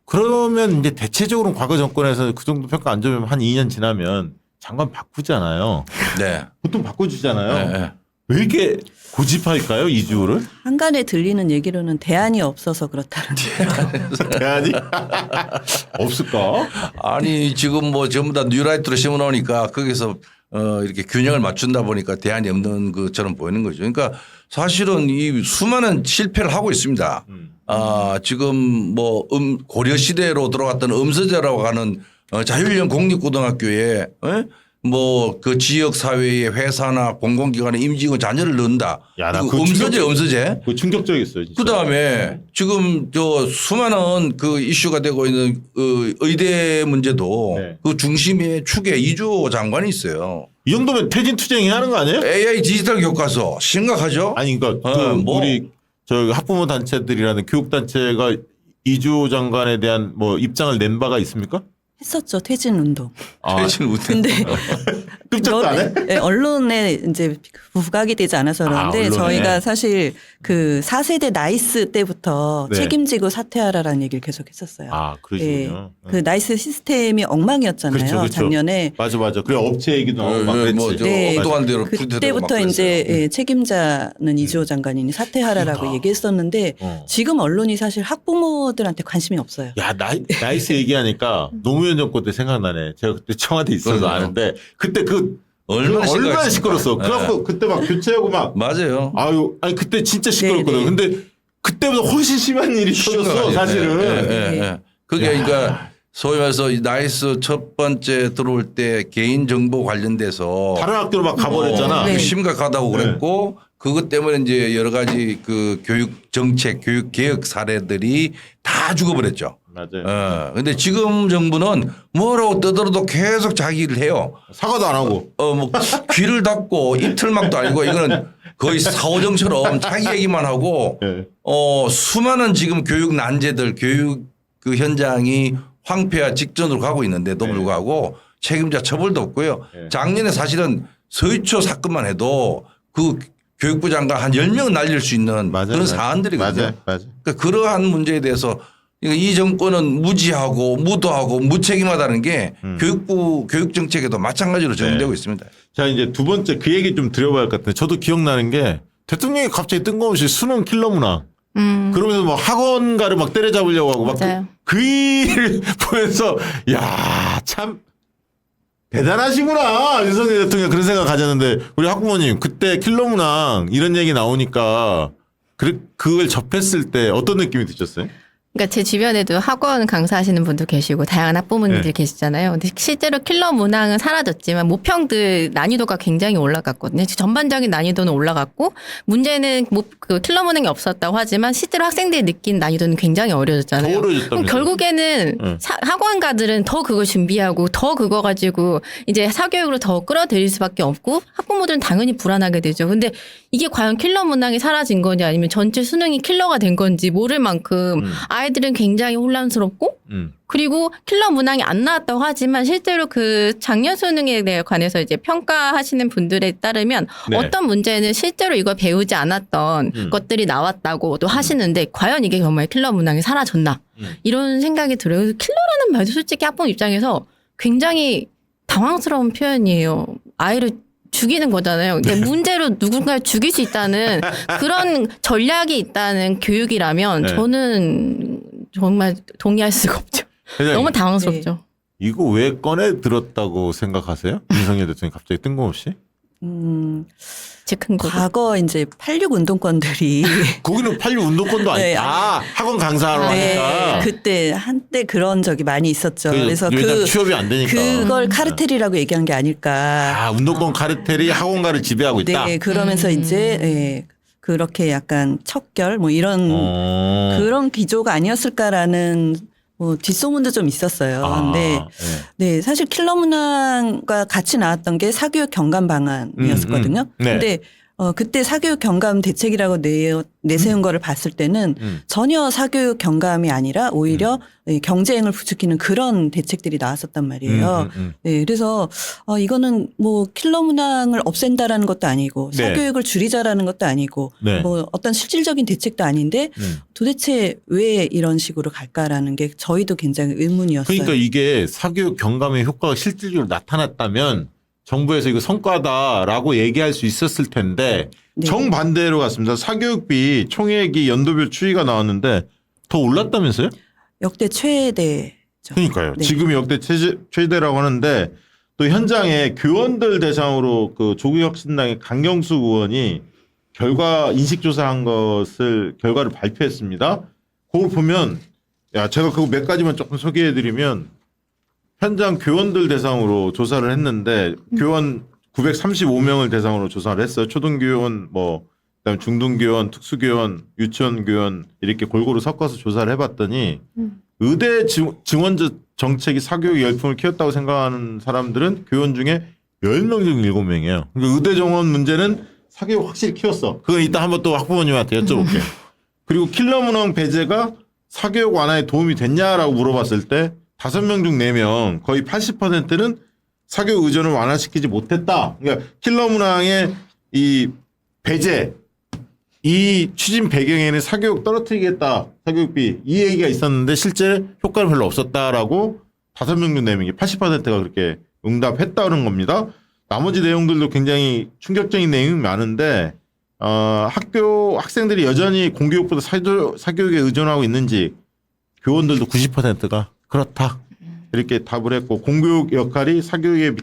그러면 이제 대체적으로 과거 정권에서 그 정도 평가 안 좋으면 한 2년 지나면 장관 바꾸잖아요. 네. 보통 바꿔주잖아요. 네, 네. 왜 이렇게 고집할까요? 이주호를? 한간에 들리는 얘기로는 대안이 없어서 그렇다는 대안이 없을까? 아니 지금 뭐 전부 다 뉴라이트로 심어놓으니까 거기서 이렇게 균형을 맞춘다 보니까 대안이 없는 것처럼 보이는 거죠. 그러니까 사실은 이 수많은 실패를 하고 있습니다. 지금 뭐 고려 시대로 들어갔던 음서제라고 하는 자율형 공립고등학교에 뭐 그 지역 사회의 회사나 공공기관의 임직원 자녀를 넣는다. 야, 나 그 그거 음서제. 그 충격적이었어요. 진짜. 그 다음에 지금 저 수많은 그 이슈가 되고 있는 의대 문제도 네. 그 중심에 축에 이주호 장관이 있어요. 이 정도면 퇴진 투쟁이 하는 거 아니에요? AI 디지털 교과서 심각하죠? 아니 그러니까 우리 저 학부모 단체들이라는 교육 단체가 이주호 장관에 대한 뭐 입장을 낸 바가 있습니까? 했었죠. 퇴진 운동. 퇴진 운동. 근데 끔찍도 안 해? 네, 언론에 이제 부각이 되지 않아서 그러는데 언론에. 저희가 사실 그 4세대 나이스 때부터 네. 책임지고 사퇴하라라는 얘기를 계속 했었어요. 아 그러시군요. 그 나이스 시스템이 엉망이었잖아요. 그렇죠, 그렇죠. 작년에. 맞아. 그래 업체 얘기도 나오고 막 그랬지. 뭐저 네. 엉뚱한 대로 그때부터 이제 책임자는 이주호 장관이 사퇴하라라고 그러니까. 얘기했었는데 지금 언론이 사실 학부모들한테 관심이 없어요. 야 나이스 얘기하니까 노무현 정권 때 생각나네. 제가 그때 청와대 있어서 그럼요. 아는데 그때 얼마나 시끄럽어. 그래갖고 그때 막 교체하고 막 맞아요. 아니 그때 진짜 시끄럽거든. 네, 네. 근데 그때보다 훨씬 심한 일이 터졌어 사실은. 예. 그게 그러니까 소위 말해서 이 나이스 첫 번째 들어올 때 개인 정보 관련돼서 다른 학교로 막 가버렸잖아. 네. 심각하다고 그랬고 그것 때문에 이제 여러 가지 그 교육 정책, 교육 개혁 사례들이 다 죽어버렸죠. 맞아요. 근데 지금 정부는 뭐라고 떠들어도 계속 자기 일을 해요. 사과도 안 하고. 뭐 귀를 닫고 이틀막도 아니고 이거는 거의 사오정처럼 자기 얘기만 하고 네. 수많은 지금 교육 난제들, 교육 그 현장이 황폐화 직전으로 가고 있는데도 불구하고 책임자 처벌도 없고요. 네. 작년에 사실은 서희초 사건만 해도 그 교육부 장관 한 10명은 날릴 수 있는 그런 사안들이거든요. 맞아. 그러니까 그러한 문제에 대해서 이 정권은 무지하고 무도하고 무책임하다는 게 교육부 교육 정책에도 마찬가지로 적용되고 있습니다. 자 이제 두 번째 그 얘기 좀 드려봐야 할 것 같은데 저도 기억나는 게 대통령이 갑자기 뜬금없이 수능 킬러 문항 그러면서 뭐 학원가를 막 때려잡으려고 하고 막 맞아요. 그 일을 보면서 야 참 대단하시구나 윤석열 대통령 그런 생각 가졌는데 우리 학부모님 그때 킬러 문항 이런 얘기 나오니까 그걸 접했을 때 어떤 느낌이 드셨어요? 그러니까 제 주변에도 학원 강사하시는 분도 계시고 다양한 학부모님들 네. 계시잖아요. 근데 실제로 킬러 문항은 사라졌지만 모평들 난이도가 굉장히 올라갔거든요. 전반적인 난이도는 올라갔고 문제는 그 킬러 문항이 없었다고 하지만 실제로 학생들이 느낀 난이도는 굉장히 어려졌잖아요. 더 어려졌다면서요? 그럼 결국에는 네. 학원가들은 더 그걸 준비하고 더 그거 가지고 이제 사교육으로 더 끌어들일 수밖에 없고 학부모들은 당연히 불안하게 되죠. 근데 이게 과연 킬러 문항이 사라진 거냐 아니면 전체 수능이 킬러가 된 건지 모를 만큼 아이들은 굉장히 혼란스럽고 그리고 킬러 문항이 안 나왔다고 하지만 실제로 그 작년 수능에 대해 관해서 이제 평가하시는 분들에 따르면 네. 어떤 문제는 실제로 이걸 배우지 않았던 것들이 나왔다고 또 하시는데 과연 이게 정말 킬러 문항이 사라졌나 이런 생각이 들어요. 그래서 킬러라는 말도 솔직히 학부모 입장에서 굉장히 당황스러운 표현이에요. 아이를 죽이는 거잖아요. 그러니까 문제로 누군가를 죽일 수 있다는 그런 전략이 있다는 교육이라면 네. 저는 정말 동의할 수가 없죠. 회장님, 너무 당황스럽죠. 이거 왜 꺼내 들었다고 생각하세요? 윤석열 대통령이 갑자기 뜬금없이? 제 큰 거. 과거 이제 86 운동권들이 거기는 86 운동권도 아니고 네. 학원 강사하러 네, 하니까 그때 한때 그런 적이 많이 있었죠. 그래서 왜냐면 취업이 안 되니까 그걸 카르텔이라고 얘기한 게 아닐까. 운동권 카르텔이 학원가를 지배하고 있다. 네, 그러면서 이제 그렇게 약간 척결 뭐 이런 그런 기조가 아니었을까라는 뭐 뒷소문도 좀 있었어요. 근데 네, 사실 킬러 문항과 같이 나왔던 게 사교육 경감 방안이었거든요. 네. 근데 그때 사교육 경감 대책이라고 내세운 거를 봤을 때는 전혀 사교육 경감이 아니라 오히려 경쟁을 부추기는 그런 대책들이 나왔었단 말이에요. 네, 그래서 이거는 뭐 킬러 문항을 없앤다라는 것도 아니고 네. 사교육을 줄이자라는 것도 아니고 네. 뭐 어떤 실질적인 대책도 아닌데 도대체 왜 이런 식으로 갈까라는 게 저희도 굉장히 의문이었어요. 그러니까 이게 사교육 경감의 효과가 실질적으로 나타났다면 정부에서 이거 성과다라고 얘기할 수 있었을 텐데 네. 정반대로 갔습니다. 사교육비 총액이 연도별 추이가 나왔는데 더 올랐다면서요? 역대 최대죠. 그러니까요. 네. 지금이 역대 최대라고 하는데 또 현장에 교원들 대상으로 그 조국혁신당의 강경수 의원이 인식조사한 결과를 발표했습니다. 그걸 보면, 제가 그거 몇 가지만 조금 소개해드리면, 현장 교원들 대상으로 조사를 했는데, 교원 935명을 대상으로 조사를 했어요. 초등교원, 그다음에 중등교원, 특수교원, 유치원교원 이렇게 골고루 섞어서 조사를 해봤더니, 의대 증원 정책이 사교육 열풍을 키웠다고 생각하는 사람들은 교원 중에 10명 중 7명이에요. 그러니까 의대 정원 문제는 사교육 확실히 키웠어. 그건 이따 한번 또 학부모님한테 여쭤볼게요. 그리고 킬러 문항 배제가 사교육 완화에 도움이 됐냐라고 물어봤을 때 5명 중 4명, 거의 80%는 사교육 의존을 완화시키지 못했다. 그러니까 킬러 문항의 이 배제, 이 추진 배경에는 사교육 떨어뜨리겠다, 사교육비 이 얘기가 있었는데 실제 효과는 별로 없었다라고 5명 중 4명이 80%가 그렇게 응답했다는 겁니다. 나머지 내용들도 굉장히 충격적인 내용이 많은데 학생들이 여전히 공교육보다 사교육에 의존하고 있는지 교원들도 90%가 그렇다 이렇게 답을 했고, 공교육 역할이 사교육에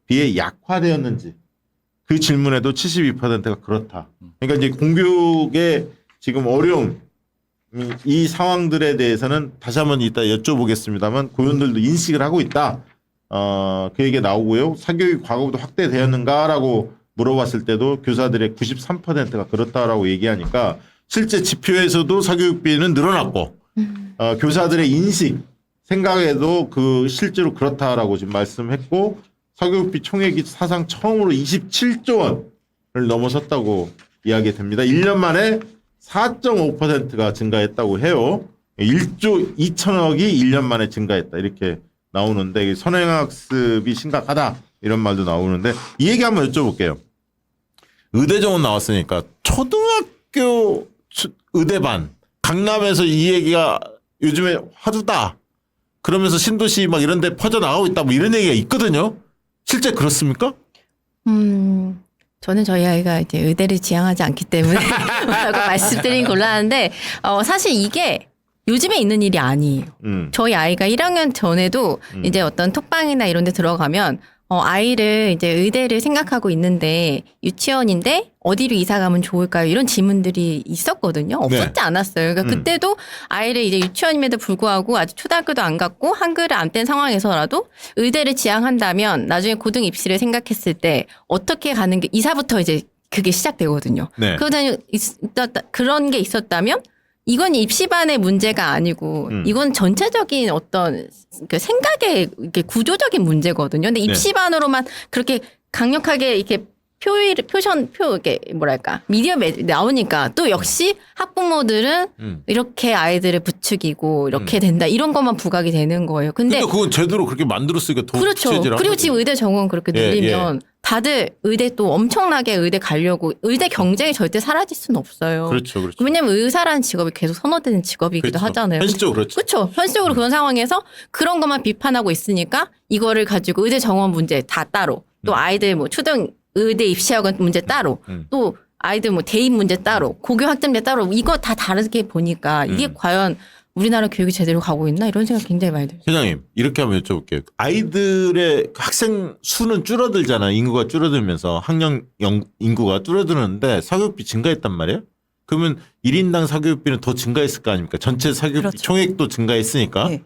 비해 약화되었는지 그 질문에도 72%가 그렇다. 그러니까 이제 공교육의 지금 어려움, 이 상황들에 대해서는 다시 한번 이따 여쭤보겠습니다만 교원들도 인식을 하고 있다. 그 얘기가 나오고요. 사교육 과거보다 확대되었는가라고 물어봤을 때도 교사들의 93%가 그렇다라고 얘기하니까 실제 지표에서도 사교육비는 늘어났고 교사들의 인식, 생각에도 실제로 그렇다라고 지금 말씀했고, 사교육비 총액이 사상 처음으로 27조 원을 넘어섰다고 이야기됩니다. 1년 만에 4.5%가 증가했다고 해요. 1조 2천억이 1년 만에 증가했다 이렇게 나오는데, 선행학습이 심각하다 이런 말도 나오는데, 이 얘기 한번 여쭤볼게요. 의대 정원 나왔으니까 초등학교 의대반 강남에서 이 얘기가 요즘에 화두다 그러면서 신도시 막 이런 데 퍼져나가고 있다 이런 얘기가 있거든요. 실제 그렇습니까? 저는 저희 아이가 이제 의대를 지향하지 않기 때문에 뭐라고 말씀드린 곤란한데, 사실 이게 요즘에 있는 일이 아니에요. 저희 아이가 1학년 전에도 이제 어떤 톡방이나 이런 데 들어가면 아이를 이제 의대를 생각하고 있는데 유치원인데 어디로 이사 가면 좋을까요? 이런 질문들이 있었거든요. 없었지 않았어요. 그러니까 그때도 아이를 이제 유치원임에도 불구하고 아직 초등학교도 안 갔고 한글을 안 뗀 상황에서라도 의대를 지향한다면 나중에 고등 입시를 생각했을 때 어떻게 가는 게 이사부터 이제 그게 시작되거든요. 네. 그런 게 있었다면 이건 입시반의 문제가 아니고 이건 전체적인 어떤 그 생각의 이렇게 구조적인 문제거든요. 근데 입시반으로만 그렇게 강력하게 이렇게 이게 뭐랄까 미디어에 나오니까 또 역시 학부모들은 이렇게 아이들을 부추기고 이렇게 된다 이런 것만 부각이 되는 거예요. 근데 그건 제대로 그렇게 만들었으니까 더 그렇죠. 그리고 지금 의대 정원 그렇게 늘리면 다들 의대 또 엄청나게 의대 가려고, 의대 경쟁이 절대 사라질 수는 없어요. 그렇죠. 왜냐하면 의사라는 직업이 계속 선호되는 직업이기도 그렇죠. 하잖아요. 현실적으로 그렇죠. 그렇죠. 현실적으로 그런 상황에서 그런 것만 비판하고 있으니까 이거를 가지고 의대 정원 문제 다 따로, 또 아이들 뭐 초등 의대 입시학원 문제 따로, 또 아이들 뭐 대입 문제 따로, 고교 학점제 따로, 이거 다 다르게 보니까 이게 과연 우리나라 교육이 제대로 가고 있나 이런 생각 굉장히 많이 들어요. 회장님 이렇게 한번 여쭤볼게요. 아이들의 학생 수는 줄어들잖아요. 인구가 줄어들면서 학령 인구가 줄어드는데 사교육비 증가했단 말이에요. 그러면 1인당 사교육비는 더 증가했을 거 아닙니까? 전체 사교육비 그렇죠. 총액도 증가했으니까. 네.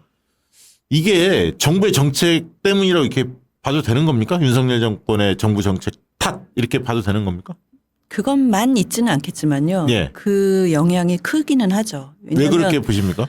이게 정부의 정책 때문이라고 이렇게 봐도 되는 겁니까? 윤석열 정권의 정부 정책 탓 이렇게 봐도 되는 겁니까? 그것만 있지는 않겠지만요. 예. 그 영향이 크기는 하죠. 왜 그렇게 보십니까?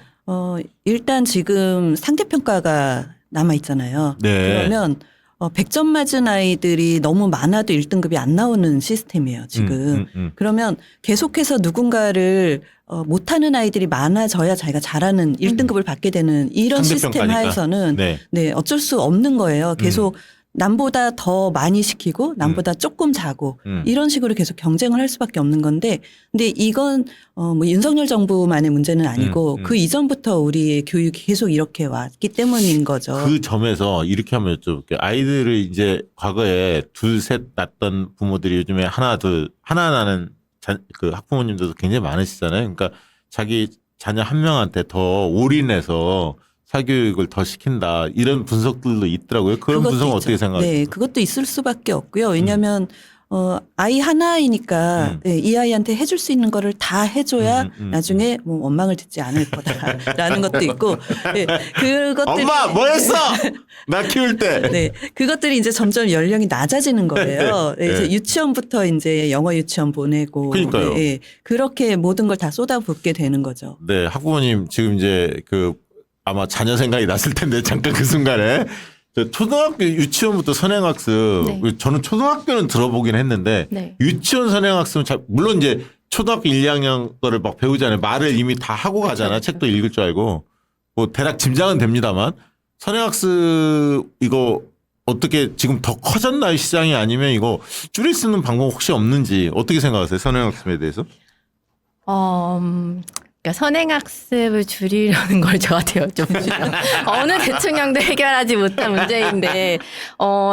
일단 지금 상대평가가 남아 있잖아요. 네. 그러면 100점 맞은 아이들이 너무 많아도 1등급이 안 나오는 시스템이에요, 지금. 그러면 계속해서 누군가를 못하는 아이들이 많아져야 자기가 잘하는 1등급을 받게 되는 이런 시스템 상대평가니까. 하에서는 네. 어쩔 수 없는 거예요. 계속 남보다 더 많이 시키고 남보다 조금 자고 이런 식으로 계속 경쟁을 할 수밖에 없는 건데, 근데 이건 뭐 윤석열 정부만의 문제는 아니고 그 이전부터 우리의 교육이 계속 이렇게 왔기 때문인 거죠. 그 점에서 이렇게 한번 여쭤볼게요. 아이들을 이제 과거에 둘, 셋 낳던 부모들이 요즘에 하나 낳는 그 학부모님들도 굉장히 많으시잖아요. 그러니까 자기 자녀 한 명한테 더 올인해서 사교육을 더 시킨다 이런 분석들도 있더라고요. 그런 그것도 분석은 있죠. 어떻게 생각하세요? 네, 그것도 있을 수밖에 없고요. 왜냐하면 아이 하나이니까 네, 이 아이한테 해줄 수 있는 거를 다 해줘야 나중에 뭐 원망을 듣지 않을 거다라는 것도 있고, 네, 그것들이 엄마 뭐했어? 나 키울 때. 네, 그것들이 이제 점점 연령이 낮아지는 거예요. 네, 이제 네. 유치원부터 이제 영어 유치원 보내고, 그러니까요. 네, 그렇게 모든 걸 다 쏟아붓게 되는 거죠. 네, 학부모님 지금 이제 그 아마 자녀 생각이 났을 텐데 잠깐 그 순간에 저 초등학교 유치원부터 선행학습 네. 저는 초등학교는 들어보긴 했는데 네. 유치원 선행학습은 물론 이제 초등학교 1, 2학년 거를 막 배우잖아요. 말을 이미 다 하고 가잖아. 그렇죠. 책도 읽을 줄 알고 뭐 대략 짐작은 됩니다만 선행학습 이거 어떻게 지금 더 커졌나요 시장이 아니면 이거 줄일 수 있는 방법 혹시 없는지 어떻게 생각하세요 선행학습에 대해서? 그러니까 선행학습을 줄이려는 걸 저한테 여쭤보시면 어느 대통령도 해결하지 못한 문제인데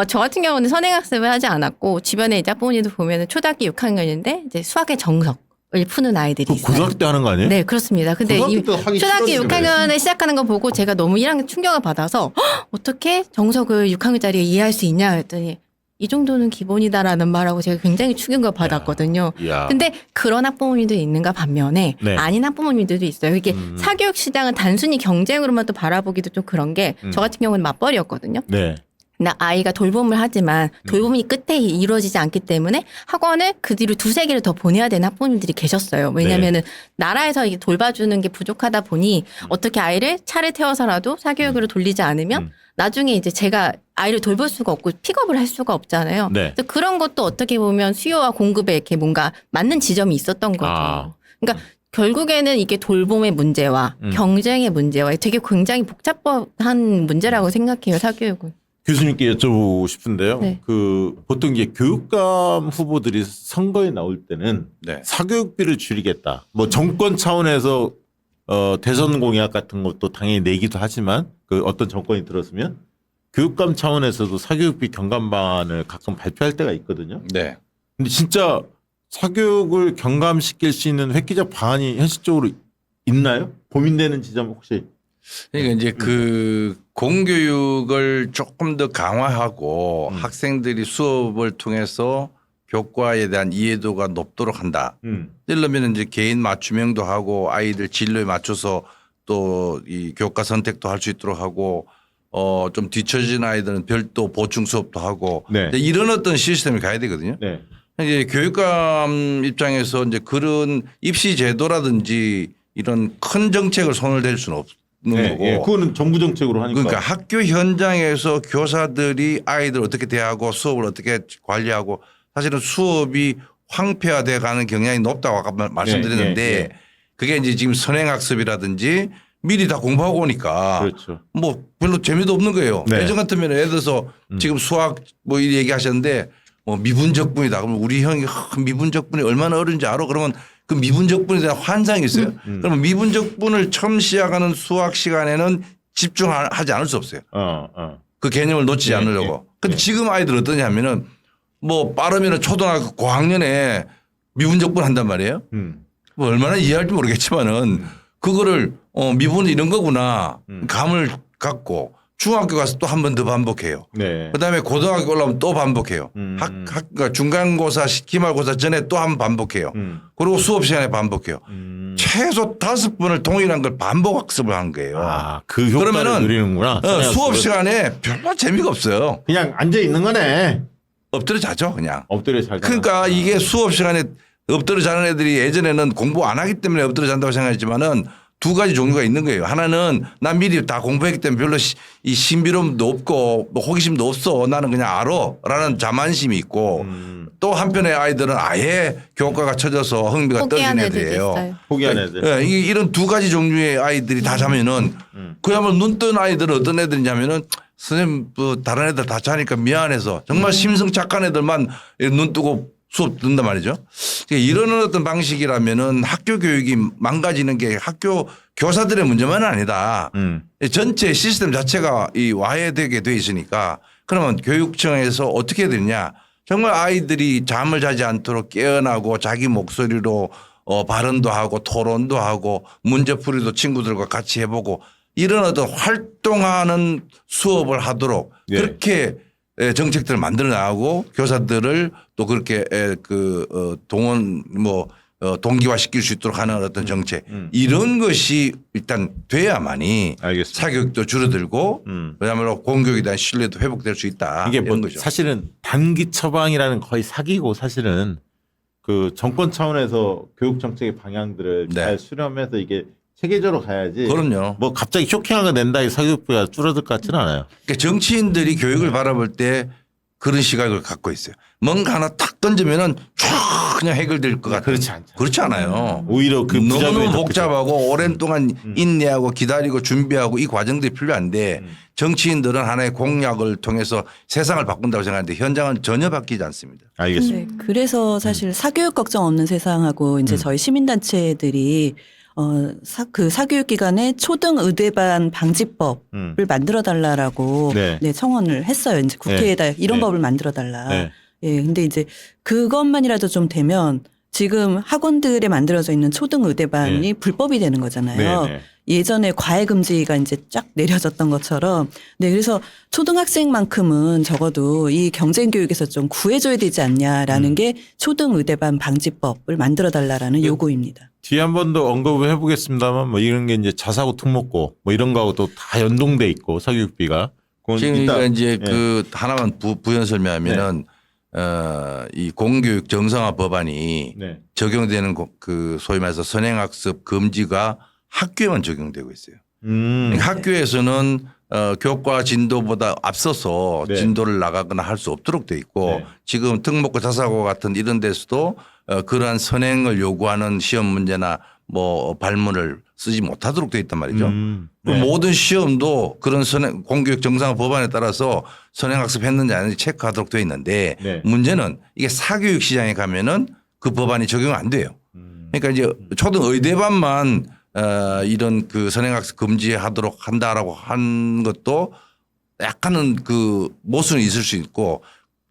저 같은 경우는 선행학습을 하지 않았고 주변에 이제 학부모님도 보면은 초등학교 6학년인데 이제 수학의 정석을 푸는 아이들이 있어요. 고등학교 때 하는 거 아니에요? 네, 그렇습니다. 근데 이 고등학교 때 하기 초등학교 싫어지네. 6학년에 시작하는 거 보고 제가 너무 1학년 충격을 받아서 어떻게 정석을 6학년짜리가 이해할 수 있냐 했더니 이 정도는 기본이다라는 말하고 제가 굉장히 충격을 받았거든요. 이야. 근데 그런 학부모님도 있는가 반면에 네. 아닌 학부모님들도 있어요. 이게 사교육 시장은 단순히 경쟁으로만 또 바라보기도 좀 그런 게 저 같은 경우는 맞벌이였거든요. 네. 나 아이가 돌봄을 하지만 돌봄이 끝에 이루어지지 않기 때문에 학원을 그 뒤로 2-3개를 더 보내야 되는 학부모님들이 계셨어요. 왜냐하면은 나라에서 이게 돌봐주는 게 부족하다 보니 어떻게 아이를 차를 태워서라도 사교육으로 돌리지 않으면 나중에 이제 제가 아이를 돌볼 수가 없고 픽업을 할 수가 없잖아요. 네. 그래서 그런 것도 어떻게 보면 수요와 공급에 이렇게 뭔가 맞는 지점이 있었던 거죠. 아. 그러니까 결국에는 이게 돌봄의 문제와 경쟁의 문제와 되게 굉장히 복잡한 문제라고 생각해요, 사교육은. 교수님께 여쭤보고 싶은데요. 네. 그 보통 이제 교육감 후보들이 선거에 나올 때는 네. 사교육비를 줄이겠다. 뭐 정권 차원에서 대선 공약 같은 것도 당연히 내기도 하지만 그 어떤 정권이 들었으면 교육감 차원에서도 사교육비 경감반을 가끔 발표할 때가 있거든요. 네. 근데 진짜 사교육을 경감시킬 수 있는 획기적 방안이 현실적으로 있나요? 고민되는 지점 혹시? 그러니까 이제 그 공교육을 조금 더 강화하고 학생들이 수업을 통해서 교과에 대한 이해도가 높도록 한다. 이러면 이제 개인 맞춤형도 하고 아이들 진로에 맞춰서 또 이 교과 선택도 할 수 있도록 하고 좀 뒤처진 아이들은 별도 보충 수업도 하고 네. 이제 이런 어떤 시스템이 가야 되거든요. 네. 이제 교육감 입장에서 이제 그런 입시 제도라든지 이런 큰 정책을 손을 댈 수는 없는 거고. 예, 그거는 정부 정책으로 하니까. 그러니까 학교 현장에서 교사들이 아이들 어떻게 대하고 수업을 어떻게 관리하고 사실은 수업이 황폐화돼 가는 경향이 높다고 아까 말씀드렸는데 예, 예. 그게 이제 지금 선행학습이라든지 미리 다 공부하고 오니까 그렇죠. 뭐 별로 재미도 없는 거예요. 네. 예전 같으면 예를 들어서 지금 수학 뭐 이 얘기하셨는데 뭐 미분적분이다. 그러면 우리 형이 미분적분이 얼마나 어려운지 알아? 그러면 그 미분적분에 대한 환상이 있어요. 그러면 미분적분을 처음 시작하는 수학 시간에는 집중하지 않을 수 없어요. 그 개념을 놓치지 예, 않으려고. 예. 근데 예. 지금 아이들 어떠냐면은 뭐 빠르면 초등학교 고학년에 미분적분 한단 말이에요. 뭐 얼마나 이해할지 모르겠지만은 그거를 미분 이런 거구나 감을 갖고 중학교 가서 또 한 번 더 반복해요. 네. 그다음에 고등학교 올라오면 또 반복해요. 그러니까 중간고사, 기말고사 전에 또 한 번 반복해요. 그리고 수업 시간에 반복해요. 최소 5번을 동일한 걸 반복 학습을 하는 거예요. 아, 그 효과를 그러면은 누리는구나. 수업 시간에 별로 재미가 없어요. 그냥 앉아 있는 거네. 엎드려 자죠, 그냥. 엎드려 잘. 그러니까 이게 수업 시간에 엎드려 자는 애들이 예전에는 공부 안 하기 때문에 엎드려 잔다고 생각했지만은 두 가지 종류가 있는 거예요. 하나는 난 미리 다 공부했기 때문에 별로 이 신비로움도 없고 뭐 호기심도 없어. 나는 그냥 알아. 라는 자만심이 있고 또 한편의 아이들은 아예 교과가 쳐져서 흥미가 떨어진 포기한 애들도 애들이에요. 있어요. 포기한 애들. 예, 이런 두 가지 종류의 아이들이 다 자면은 그야말로 눈 뜬 아이들은 어떤 애들이냐면은 선생님 뭐 다른 애들 다 자니까 미안해서 정말 심성 착한 애들만 눈 뜨고 수업 듣는단 말이죠. 그러니까 이런 어떤 방식이라면은 학교 교육이 망가지는 게 학교 교사들의 문제만은 아니다. 전체 시스템 자체가 이 와해되게 돼 있으니까 그러면 교육청에서 어떻게 해야 되느냐. 정말 아이들이 잠을 자지 않도록 깨어나고 자기 목소리로 발언도 하고 토론도 하고 문제풀이도 친구들과 같이 해보고 이런 어떤 활동하는 수업을 하도록 예. 그렇게 정책들을 만들어 나가고 교사들을 또 그렇게 동원 동기화 시킬 수 있도록 하는 어떤 정책 이런 것이 일단 돼야만이 알겠습니다. 사교육도 줄어들고 그야말로 공교육에 대한 신뢰도 회복될 수 있다. 이게 뭐 이런 거죠. 사실은 단기 처방이라는 거의 사기고 사실은 그 정권 차원에서 교육 정책의 방향들을 네. 잘 수렴해서 이게 체계적으로 가야지. 그럼요. 뭐 갑자기 쇼킹한 거 낸다 이 사교육비가 줄어들 것 같지는 않아요. 그러니까 정치인들이 교육을 바라볼 때 그런 시각을 갖고 있어요. 뭔가 하나 딱 던지면은 쫙 그냥 해결될 것 같아요. 그렇지 않죠. 그렇지 않아요. 오히려 그 부작용이 너무너무 더 복잡하고 오랜 동안 인내하고 기다리고 준비하고 이 과정들이 필요한데 정치인들은 하나의 공약을 통해서 세상을 바꾼다고 생각하는데 현장은 전혀 바뀌지 않습니다. 알겠습니다. 네, 그래서 사실 사교육 걱정 없는 세상하고 이제 저희 시민단체들이 그 사교육 기관의 초등 의대반 방지법을 만들어 달라라고 네. 네, 청원을 했어요. 이제 국회에다 이런 네. 법을 만들어 달라. 네. 예, 근데 이제 그것만이라도 좀 되면 지금 학원들에 만들어져 있는 초등 의대반이 네. 불법이 되는 거잖아요. 네, 네. 예전에 과외 금지가 이제 쫙 내려졌던 것처럼 네 그래서 초등학생만큼은 적어도 이 경쟁 교육에서 좀 구해줘야 되지 않냐라는 게 초등 의대반 방지법을 만들어 달라라는 요구입니다. 뒤에 한 번 더 언급을 해보겠습니다만 뭐 이런 게 이제 자사고 특목고 뭐 이런 거하고 또 다 연동돼 있고 사교육비가 그건 지금 이따- 이제 예. 그 하나만 부연 설명하면은 이 공교육 정상화 법안이 네. 적용되는 그 소위 말해서 선행학습 금지가 학교에만 적용되고 있어요. 그러니까 학교에서는 교과 진도보다 앞서서 네. 진도를 나가거나 할 수 없도록 돼 있고 네. 지금 특목고 자사고 같은 이런 데서도 그러한 선행을 요구하는 시험 문제나 뭐 발문을 쓰지 못하도록 돼 있단 말이죠. 네. 모든 시험도 그런 선행 공교육 정상화 법안에 따라서 선행학습 했는지 아닌지 체크하도록 돼 있는데 네. 문제는 이게 사교육 시장에 가면은 그 법안이 적용 안 돼요. 그러니까 이제 초등 의대반만 이런 그 선행학습 금지하도록 한다라고 한 것도 약간은 그 모순이 있을 수 있고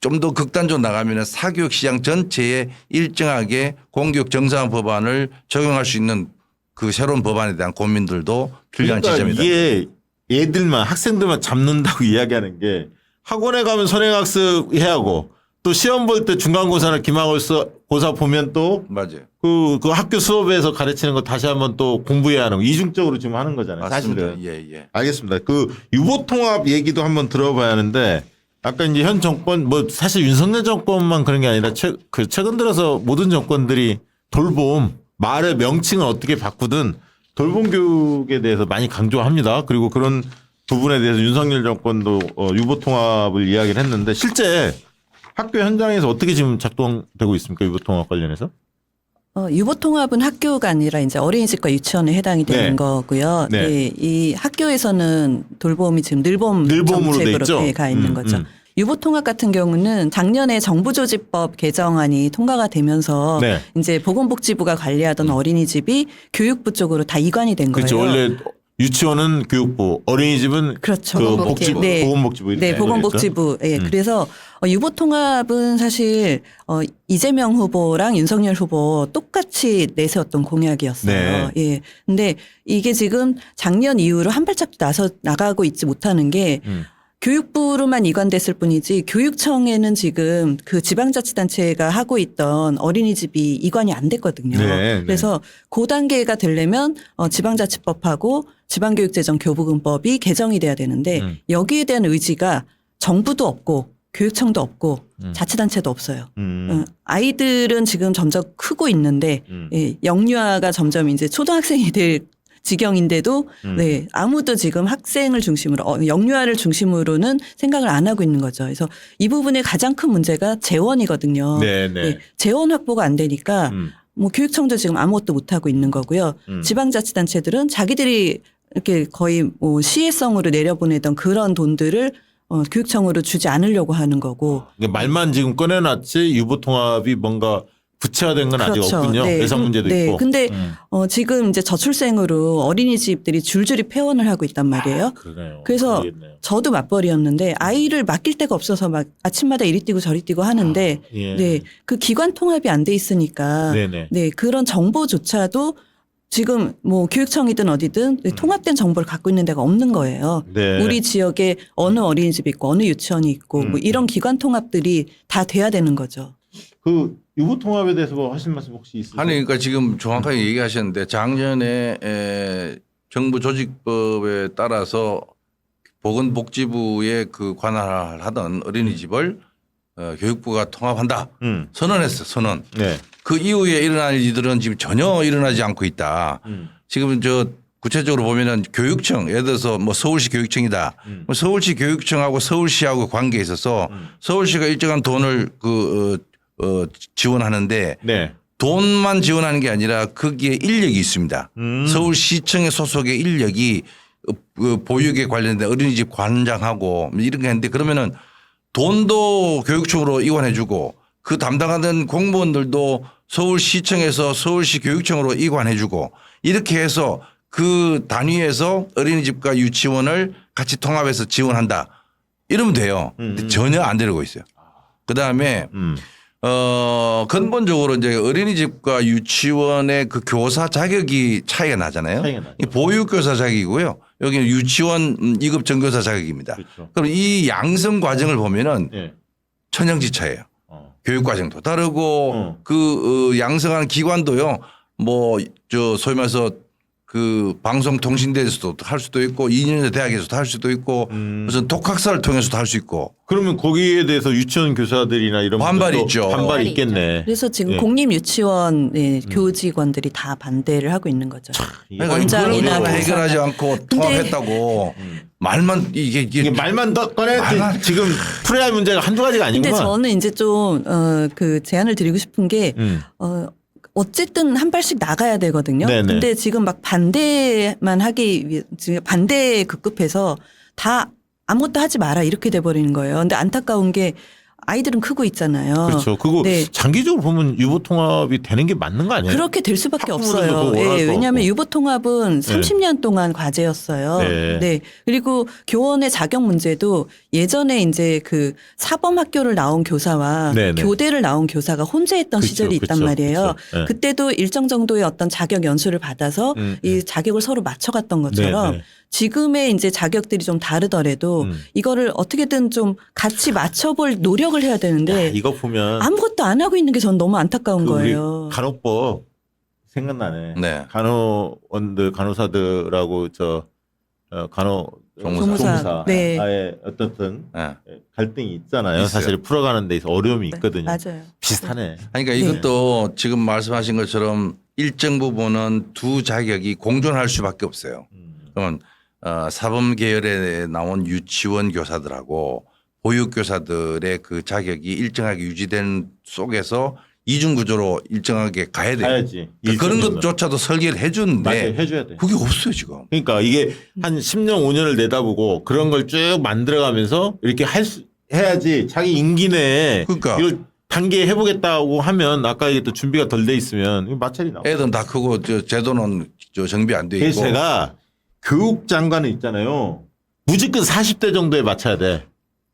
좀 더 극단적으로 나가면은 사교육 시장 전체에 일정하게 공교육 정상화 법안을 적용할 수 있는 그 새로운 법안에 대한 고민들도 필요한 그러니까 지점이다. 이게 애들만 학생들만 잡는다고 이야기하는 게 학원에 가면 선행학습 해야 하고 또 시험 볼 때 중간고사나 기말고사 보면 또 맞아요. 그 학교 수업에서 가르치는 거 다시 한번 또 공부해야 하는 거 이중적으로 지금 하는 거잖아요. 맞습니다. 사실은. 예. 알겠습니다. 그 유보통합 얘기도 한번 들어봐야 하는데 아까 이제 현 정권 뭐 사실 윤석열 정권만 그런 게 아니라 최근 들어서 모든 정권들이 돌봄 말의 명칭을 어떻게 바꾸든 돌봄 교육에 대해서 많이 강조합니다. 그리고 그런 부분에 대해서 윤석열 정권도 유보통합을 이야기를 했는데 실제 학교 현장에서 어떻게 지금 작동되고 있습니까? 유보통합 관련해서? 유보통합은 학교가 아니라 이제 어린이집과 유치원에 해당이 되는 네. 거고요. 네. 네. 이 학교에서는 돌봄이 지금 늘봄 늘봄으로 돼 있죠? 정책으로 가 있는 거죠. 유보통합 같은 경우는 작년에 정부조직법 개정안이 통과가 되면서 네. 이제 보건복지부가 관리하던 어린이집이 교육부 쪽으로 다 이관이 된 거예요. 그렇죠. 원래 유치원은 교육부, 어린이집은 그렇죠. 그 보건복지부. 네. 보건복지부 이렇게 네, 보건복지부. 예. 그래서 유보통합은 사실 이재명 후보랑 윤석열 후보 똑같이 내세웠던 공약이었어요. 네. 예. 근데 이게 지금 작년 이후로 한 발짝 나가고 있지 못하는 게 교육부로만 이관됐을 뿐이지 교육청에는 지금 그 지방자치단체가 하고 있던 어린이집이 이관이 안 됐거든요. 네, 그래서 그 단계가 되려면 지방자치법하고 지방교육재정교부금법이 개정이 돼야 되는데 여기에 대한 의지가 정부도 없고 교육청도 없고 자치단체도 없어요. 아이들은 지금 점점 크고 있는데 예, 영유아가 점점 이제 초등학생이 될 지경인데도 네, 아무도 지금 학생을 중심으로 영유아를 중심으로는 생각을 안 하고 있는 거죠. 그래서 이 부분의 가장 큰 문제가 재원이거든요. 네, 네. 예, 재원 확보가 안 되니까 뭐 교육청도 지금 아무것도 못 하고 있는 거고요. 지방자치단체들은 자기들이 이렇게 거의 뭐 시혜성으로 내려보내던 그런 돈들을 교육청으로 주지 않으려고 하는 거고. 말만 지금 꺼내놨지 유보통합이 뭔가 구체화된 건 아직 그렇죠. 없군요. 네. 예산 문제도 네. 있고. 근데 지금 이제 저출생으로 어린이집들이 줄줄이 폐원을 하고 있단 말이에요. 그러네요. 그래서 모르겠네요. 저도 맞벌이였는데 아이를 맡길 데가 없어서 막 아침마다 이리 뛰고 저리 뛰고 하는데 예. 네. 그 기관 통합이 안 돼 있으니까 네네. 네. 그런 정보조차도 지금 뭐 교육청이든 어디든 통합된 정보를 갖고 있는 데가 없는 거예요. 네. 우리 지역에 어느 어린이집이 있고 어느 유치원이 있고 뭐 이런 기관 통합들이 다 돼야 되는 거죠. 그 유보 통합에 대해서 뭐 하실 말씀 혹시 있으세요? 아니 그러니까 지금 정확하게 얘기하셨는데 작년에 정부 조직법에 따라서 보건복지부에 그 관할하던 어린이집을 교육부가 통합한다. 선언했어, 선언. 네. 그 이후에 일어날 일들은 지금 전혀 일어나지 않고 있다. 지금 저 구체적으로 보면은 교육청, 예를 들어서 뭐 서울시 교육청이다. 서울시 교육청하고 서울시하고 관계에 있어서 서울시가 일정한 돈을 지원하는데 네. 돈만 지원하는 게 아니라 거기에 인력이 있습니다. 서울시청의 소속의 인력이 그 보육에 관련된 어린이집 관장하고 이런 게 있는데 그러면은 돈도 교육청으로 이관해주고 그 담당하는 공무원들도 서울시청에서 서울시 교육청으로 이관해주고 이렇게 해서 그 단위에서 어린이집과 유치원을 같이 통합해서 지원한다. 이러면 돼요. 근데 전혀 안 되고 있어요. 그 다음에 근본적으로 이제 어린이집과 유치원의 그 교사 자격이 차이가 나잖아요. 차이가 나죠. 이 보육교사 자격이고요. 여기는 유치원 2급 전교사 자격입니다. 그렇죠. 그럼 이 양성 과정을 보면은 네. 천양지차예요. 교육 과정도 다르고 그 양성하는 기관도요. 뭐 저 소위 말해서 그 방송통신대에서도 할 수도 있고 2년제 대학에서도 할 수도 있고 무슨 독학사를 통해서도 할 수 있고 그러면 거기에 대해서 유치원 교사들이나 이런 반발이 분들도 있죠. 반발이 반발이 있겠네. 그래서 지금 예. 공립유치원 교직원들이 다 반대를 하고 있는 거죠. 이게 그러니까 원장이나 이걸 교사. 해결하지 않고 통합했다고 말만 이게 말만 더 꺼냈지 말만- 지금 풀어야 할 문제가 한두 가지가 근데 아니구만. 저는 이제 좀 그 제안을 드리고 싶은 게 어쨌든 한 발씩 나가야 되거든요. 네네. 근데 지금 막 반대만 하기 위해 지금 반대에 급급해서 다 아무것도 하지 마라 이렇게 돼버리는 거예요. 근데 안타까운 게 아이들은 크고 있잖아요. 그렇죠. 그거 네. 장기적으로 보면 유보 통합이 되는 게 맞는 거 아니에요? 그렇게 될 수밖에 학부모들도 없어요. 그거 원할 예, 것 왜냐하면 같고. 유보통합은 30년 동안 과제였어요. 네. 네. 그리고 교원의 자격 문제도 예전에 이제 그 사범학교를 나온 교사와 네네. 교대를 나온 교사가 혼재했던 그쵸, 시절이 있단 그쵸, 말이에요. 그쵸. 네. 그때도 일정 정도의 어떤 자격 연수를 받아서 이 자격을 서로 맞춰갔던 것처럼 네네. 지금의 이제 자격들이 좀 다르더라도 이거를 어떻게든 좀 같이 맞춰볼 노력을 해야 되는데 이거 보면 아무것도 안 하고 있는 게 전 너무 안타까운 그 우리 거예요. 간호법 생각나네. 네. 간호원들 간호사들하고 저 조무사. 네. 아예 어떻든 네. 갈등이 있잖아요. 있어요. 사실 풀어가는 데 있어 어려움이 있거든요. 맞아요. 비슷하네. 아니, 그러니까 네. 이것도 지금 말씀하신 것처럼 일정 부분은 두 자격이 공존할 수밖에 없어요. 그러면 사범 계열에 나온 유치원 교사들하고 보육 교사들의 그 자격이 일정하게 유지된 속에서 이중 구조로 일정하게 가야 돼요. 가야지. 그러니까 그런 일정이면. 것조차도 설계를 해주는데 맞아요. 해줘야 돼. 그게 없어요 지금. 그러니까 이게 한 10년 5년을 내다보고 그런 걸 쭉 만들어가면서 이렇게 해야지 자기 임기 내에 그러니까. 이걸 단계 해보겠다고 하면 아까 이게 또 준비가 덜 돼 있으면 이거 마찰이 나와. 애들은 다 크고 저 제도는 저 정비 안 돼 있고. 그래서 제가 교육 장관은 있잖아요. 무조건 40대 정도에 맞춰야 돼.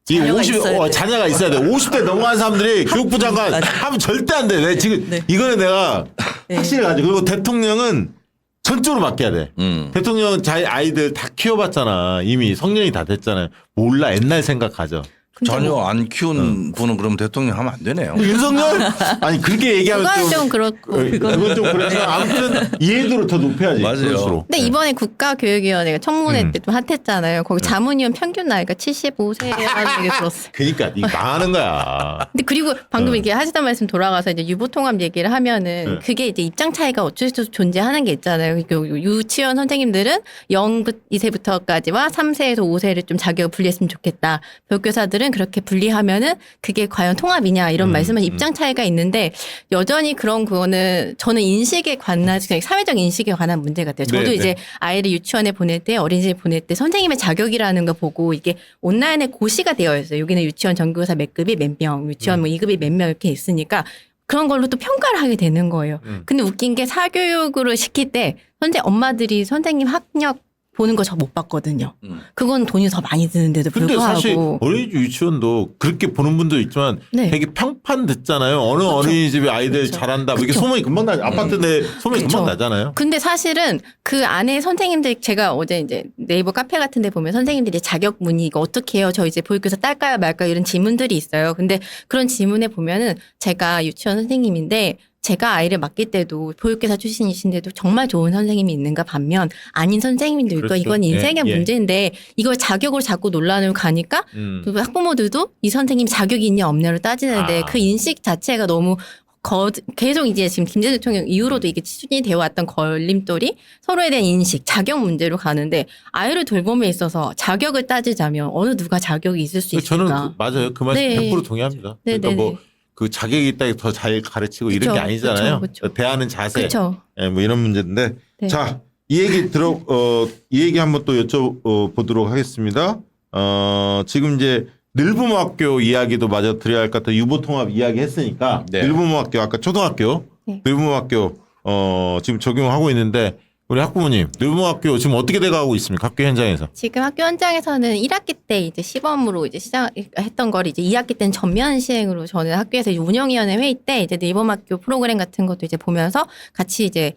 이 자녀가 50, 있어야 돼. 자녀가 있어야 돼. 50대 넘어간 사람들이 교육부 장관 하면 절대 안 돼. 내가 지금 네. 이거는 내가 네. 확실히 가지고 그리고 대통령은 전적으로 맡겨야 돼. 대통령은 자기 아이들 다 키워봤잖아. 이미 성년이 다 됐잖아요. 몰라 옛날 생각하죠. 전혀 안 키운 분은 그럼 대통령 하면 안 되네요. 윤석열? 아니 그렇게 얘기하면 그건 좀 그렇고. 그건 좀 그래서 아무튼 이해도를 더 높여야지. 맞아요. 그럴수록. 근데 이번에 국가교육위원회가 청문회 때 좀 핫했잖아요. 거기 자문위원 평균 나이가 75세라는 얘기 들었어요. 그러니까 이거 망하는 거야. 근데 그리고 방금 이렇게 하시던 말씀 돌아가서 이제 유보통합 얘기를 하면은 그게 이제 입장 차이가 어쩔 수 없이 존재하는 게 있잖아요. 그 유치원 선생님들은 2세부터까지와 3세에서 5세를 좀 자격을 분리했으면 좋겠다. 교육교사들은 그렇게 분리하면은 그게 과연 통합이냐 이런 말씀은 입장 차이가 있는데 여전히 그런 그거는 저는 인식에 관한 사회적 인식에 관한 문제 같아요. 저도 네, 이제 네. 아이를 유치원에 보낼 때 어린이집에 보낼 때 선생님의 자격이라는 거 보고 이게 온라인에 고시가 되어 있어요. 여기는 유치원 전교사 몇 급이 몇 명, 유치원 뭐 2급이 몇 명 이렇게 있으니까 그런 걸로 또 평가를 하게 되는 거예요. 근데 웃긴 게 사교육으로 시킬 때 엄마들이 선생님 학력 보는 거 저 못 봤거든요. 그건 돈이 더 많이 드는데도 근데 불구하고. 사실 어린이집 유치원도 그렇게 보는 분도 있지만 네. 되게 평판 듣잖아요. 어느 그쵸. 어린이집에 아이들 그쵸. 잘한다. 뭐 이게 그쵸. 소문이 금방 나. 아파트 내 소문이 그쵸. 금방 나잖아요. 근데 사실은 그 안에 선생님들 제가 어제 이제 네이버 카페 같은 데 보면 선생님들이 자격 문의 이거 어떻게 해요? 저 이제 보육교사 딸까요 말까요? 이런 질문들이 있어요. 근데 그런 질문에 보면은 제가 유치원 선생님인데 제가 아이를 맡길 때도 보육교사 출신이신데도 정말 좋은 선생님이 있는가 반면 아닌 선생님도 있고 그렇죠. 이건 인생의 예, 예. 문제인데 이걸 자격으로 자꾸 논란을 가니까 그 학부모들도 이 선생님 자격이 있냐 없냐를 따지는데 아. 그 인식 자체가 너무 계속 이제 지금 김대중 대통령 이후로도 이게 추진이 되어 왔던 걸림돌이 서로에 대한 인식, 자격 문제로 가는데 아이를 돌봄에 있어서 자격을 따지자면 어느 누가 자격이 있을 수 있을까? 저는 맞아요. 그 말씀 네. 100% 동의합니다. 네, 그러니까 네, 뭐 네. 그 자격이 있다 더 잘 가르치고 이런 그쵸, 게 아니잖아요. 그쵸. 대하는 자세, 그렇죠. 예, 뭐 이런 문제인데. 네. 자, 이 얘기 한번 또 여쭤보도록 하겠습니다. 지금 이제 늘부모학교 이야기도 마저 드려야 할 것 같아요. 유보통합 이야기 했으니까 네. 늘부모학교 아까 초등학교 네. 늘부모학교 지금 적용하고 있는데 우리 학부모님 늘부모학교 지금 어떻게 돼가고 있습니까? 학교 현장에서. 지금 학교 현장에서는 1학기 때 이제 시범으로 이제 시작했던 거를 이제 2학기 때는 전면 시행으로 저는 학교에서 이제 운영위원회 회의 때 이제 늘봄학교 프로그램 같은 것도 이제 보면서 같이 이제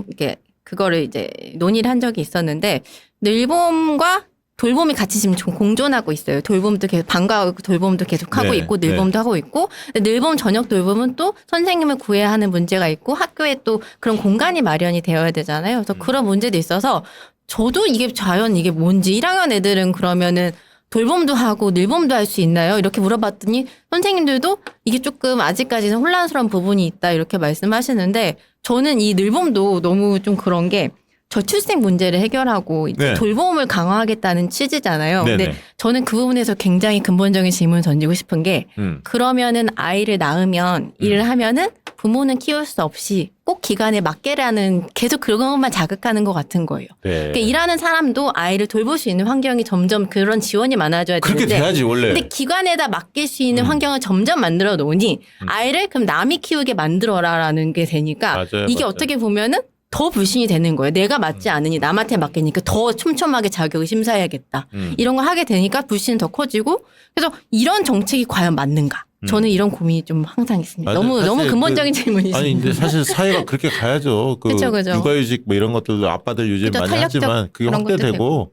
이렇게 그거를 이제 논의를 한 적이 있었는데 늘봄과 돌봄이 같이 지금 좀 공존하고 있어요. 돌봄도 계속 방과후 돌봄도 계속 하고 네, 있고 늘봄도 하고 있고 근데 늘봄 저녁 돌봄은 또 선생님을 구해야 하는 문제가 있고 학교에 또 그런 공간이 마련이 되어야 되잖아요. 그래서 그런 문제도 있어서 저도 이게 과연 이게 뭔지 1학년 애들은 그러면은 돌봄도 하고 늘봄도 할 수 있나요? 이렇게 물어봤더니 선생님들도 이게 조금 아직까지는 혼란스러운 부분이 있다 이렇게 말씀하시는데 저는 이 늘봄도 너무 좀 그런 게 저출생 문제를 해결하고 이제 네. 돌봄을 강화하겠다는 취지잖아요. 네네. 근데 저는 그 부분에서 굉장히 근본적인 질문을 던지고 싶은 게 그러면은 아이를 낳으면 일을 하면은 부모는 키울 수 없이 꼭 기간에 맞게라는 계속 그런 것만 자극하는 것 같은 거예요. 네. 그러니까 일하는 사람도 아이를 돌볼 수 있는 환경이 점점 그런 지원이 많아져야 그렇게 되는데 돼야지 원래. 근데 기관에다 맡길 수 있는 환경을 점점 만들어 놓으니 아이를 그럼 남이 키우게 만들어라라는 게 되니까 맞아요, 이게 맞아요. 어떻게 보면은 더 불신이 되는 거예요. 내가 맞지 않으니 남한테 맡기니까 더 촘촘하게 자격을 심사해야겠다. 이런 거 하게 되니까 불신은 더 커지고 그래서 이런 정책이 과연 맞는가? 저는 이런 고민이 좀 항상 있습니다. 맞아요. 너무 사실 근본적인 질문이죠. 아니 근데 사실 사회가 그렇게 가야죠. 그 그쵸, 그쵸. 육아휴직 뭐 이런 것들도 아빠들 요즘 그쵸, 많이 탄력적 하지만 그게 그런 것도 확대되고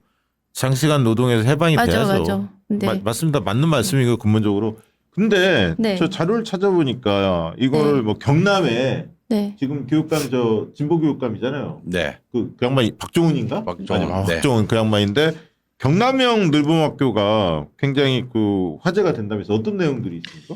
장시간 노동에서 해방이 맞아, 돼야죠. 맞아. 근데 맞습니다. 맞는 말씀이고 근본적으로. 근데 네. 저 자료를 찾아보니까 이거를 네. 뭐 경남에 네. 지금 교육감 진보 교육감이잖아요. 네. 그 양반이 박종훈인가? 박종훈, 아니, 네. 박종훈 그 양반인데 경남형 늘봄학교가 굉장히 그 화제가 된다면서 어떤 내용들이 있습니까?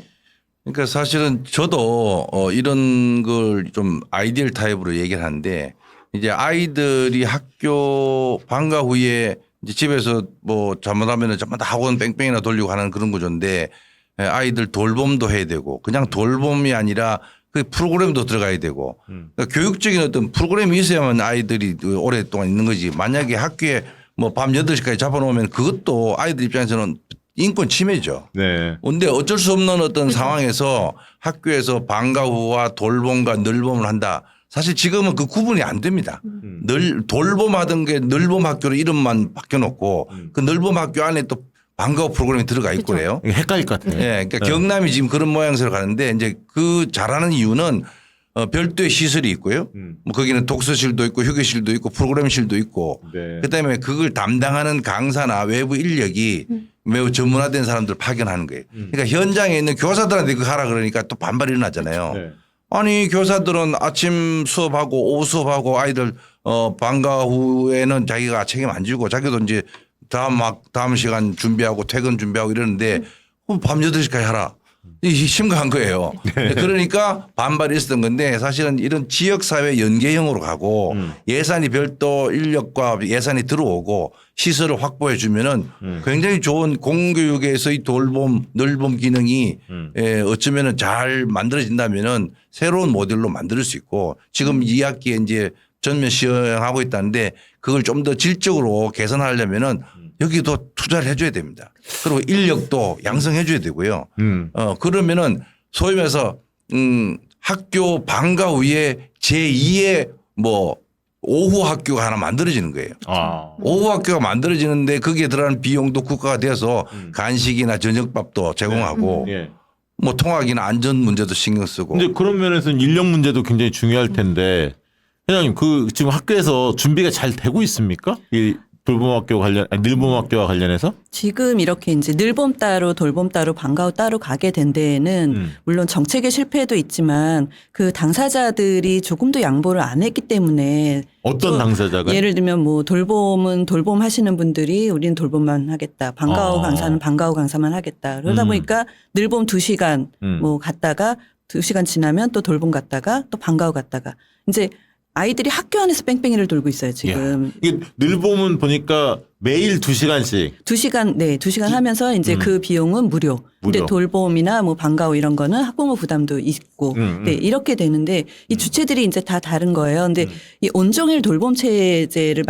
그러니까 사실은 저도 이런 걸 좀 아이디얼 타입으로 얘기를 하는데 이제 아이들이 학교 방과 후에 이제 집에서 뭐 잘못하면은 전부 다 학원 뺑뺑이나 돌리고 하는 그런 구조인데 아이들 돌봄도 해야 되고 그냥 돌봄이 아니라 그 프로그램도 들어가야 되고 그러니까 교육적인 어떤 프로그램이 있어야만 아이들이 오랫동안 있는 거지. 만약에 학교에 뭐 밤 8시까지 잡아놓으면 그것도 아이들 입장에서는 인권 침해죠. 네. 근데 어쩔 수 없는 어떤 상황에서 학교에서 방과 후와 돌봄과 늘봄을 한다. 사실 지금은 그 구분이 안 됩니다. 돌봄하던 게 늘봄 학교로 이름만 바뀌어놓고 그 늘봄 학교 안에 또 방과 후 프로그램이 들어가 있고 그래요. 이게 헷갈릴 것 같아요. 예, 그러니까 경남이 지금 그런 모양새로 가는데 이제 그 잘하는 이유는 별도의 시설이 있고요. 뭐 거기는 독서실도 있고 휴게실도 있고 프로그램실도 있고 네. 그다음에 그걸 담당하는 강사나 외부 인력이 매우 전문화된 사람들 파견하는 거예요. 그러니까 현장에 있는 교사들한테 그거 하라 그러니까 또 반발이 일어나잖아요. 네. 아니 교사들은 아침 수업하고 오후 수업하고 아이들 방과 후에는 자기가 책임 안 지고 자기도 이제 다음 시간 준비하고 퇴근 준비하고 이러는데 밤 8시까지 하라. 이 심각한 거예요. 그러니까 반발이 있었던 건데 사실은 이런 지역사회 연계형으로 가고 예산이 별도 인력과 예산이 들어오고 시설을 확보해 주면은 굉장히 좋은 공교육에서의 돌봄, 늘봄 기능이 어쩌면은 잘 만들어진다면은 새로운 모델로 만들 수 있고 지금 2학기에 이제 전면 시행하고 있다는데 그걸 좀 더 질적으로 개선하려면은 여기도 투자를 해줘야 됩니다. 그리고 인력도 양성해 줘야 되고요. 그러면은 소위 말해서 학교 방과 후에 제2의 뭐 오후 학교가 하나 만들어지는 거예요. 아. 오후 학교가 만들어지는데 거기에 들어가는 비용도 국가가 돼서 간식이나 저녁밥도 제공하고 예. 뭐 통학이나 안전 문제도 신경 쓰고. 근데 그런 면에서는 인력 문제도 굉장히 중요할 텐데 회장님 그 지금 학교에서 준비가 잘 되고 있습니까? 이 돌봄학교 관련 늘봄학교와 관련해서? 지금 이렇게 이제 늘봄 따로 돌봄 따로 방과후 따로 가게 된 데에는 물론 정책의 실패도 있지만 그 당사자들이 조금도 양보를 안 했기 때문에 어떤 또 당사자가? 예를 들면 뭐 돌봄은 돌봄 하시는 분들이 우리는 돌봄만 하겠다. 방과후 아. 강사는 방과후 강사만 하겠다. 그러다 보니까 늘봄 2시간 뭐 갔다가 2시간 지나면 또 돌봄 갔다가 또 방과후 갔다가 이제 아이들이 학교 안에서 뺑뺑이를 돌고 있어요, 지금. 이게 늘봄은 보니까 매일 2시간씩 2시간, 네, 2시간 하면서 이제 그 비용은 무료. 근데 무료. 돌봄이나 뭐 방과후 이런 거는 학부모 부담도 있고. 네, 이렇게 되는데 이 주체들이 이제 다 다른 거예요. 근데 이 온종일 돌봄 체제를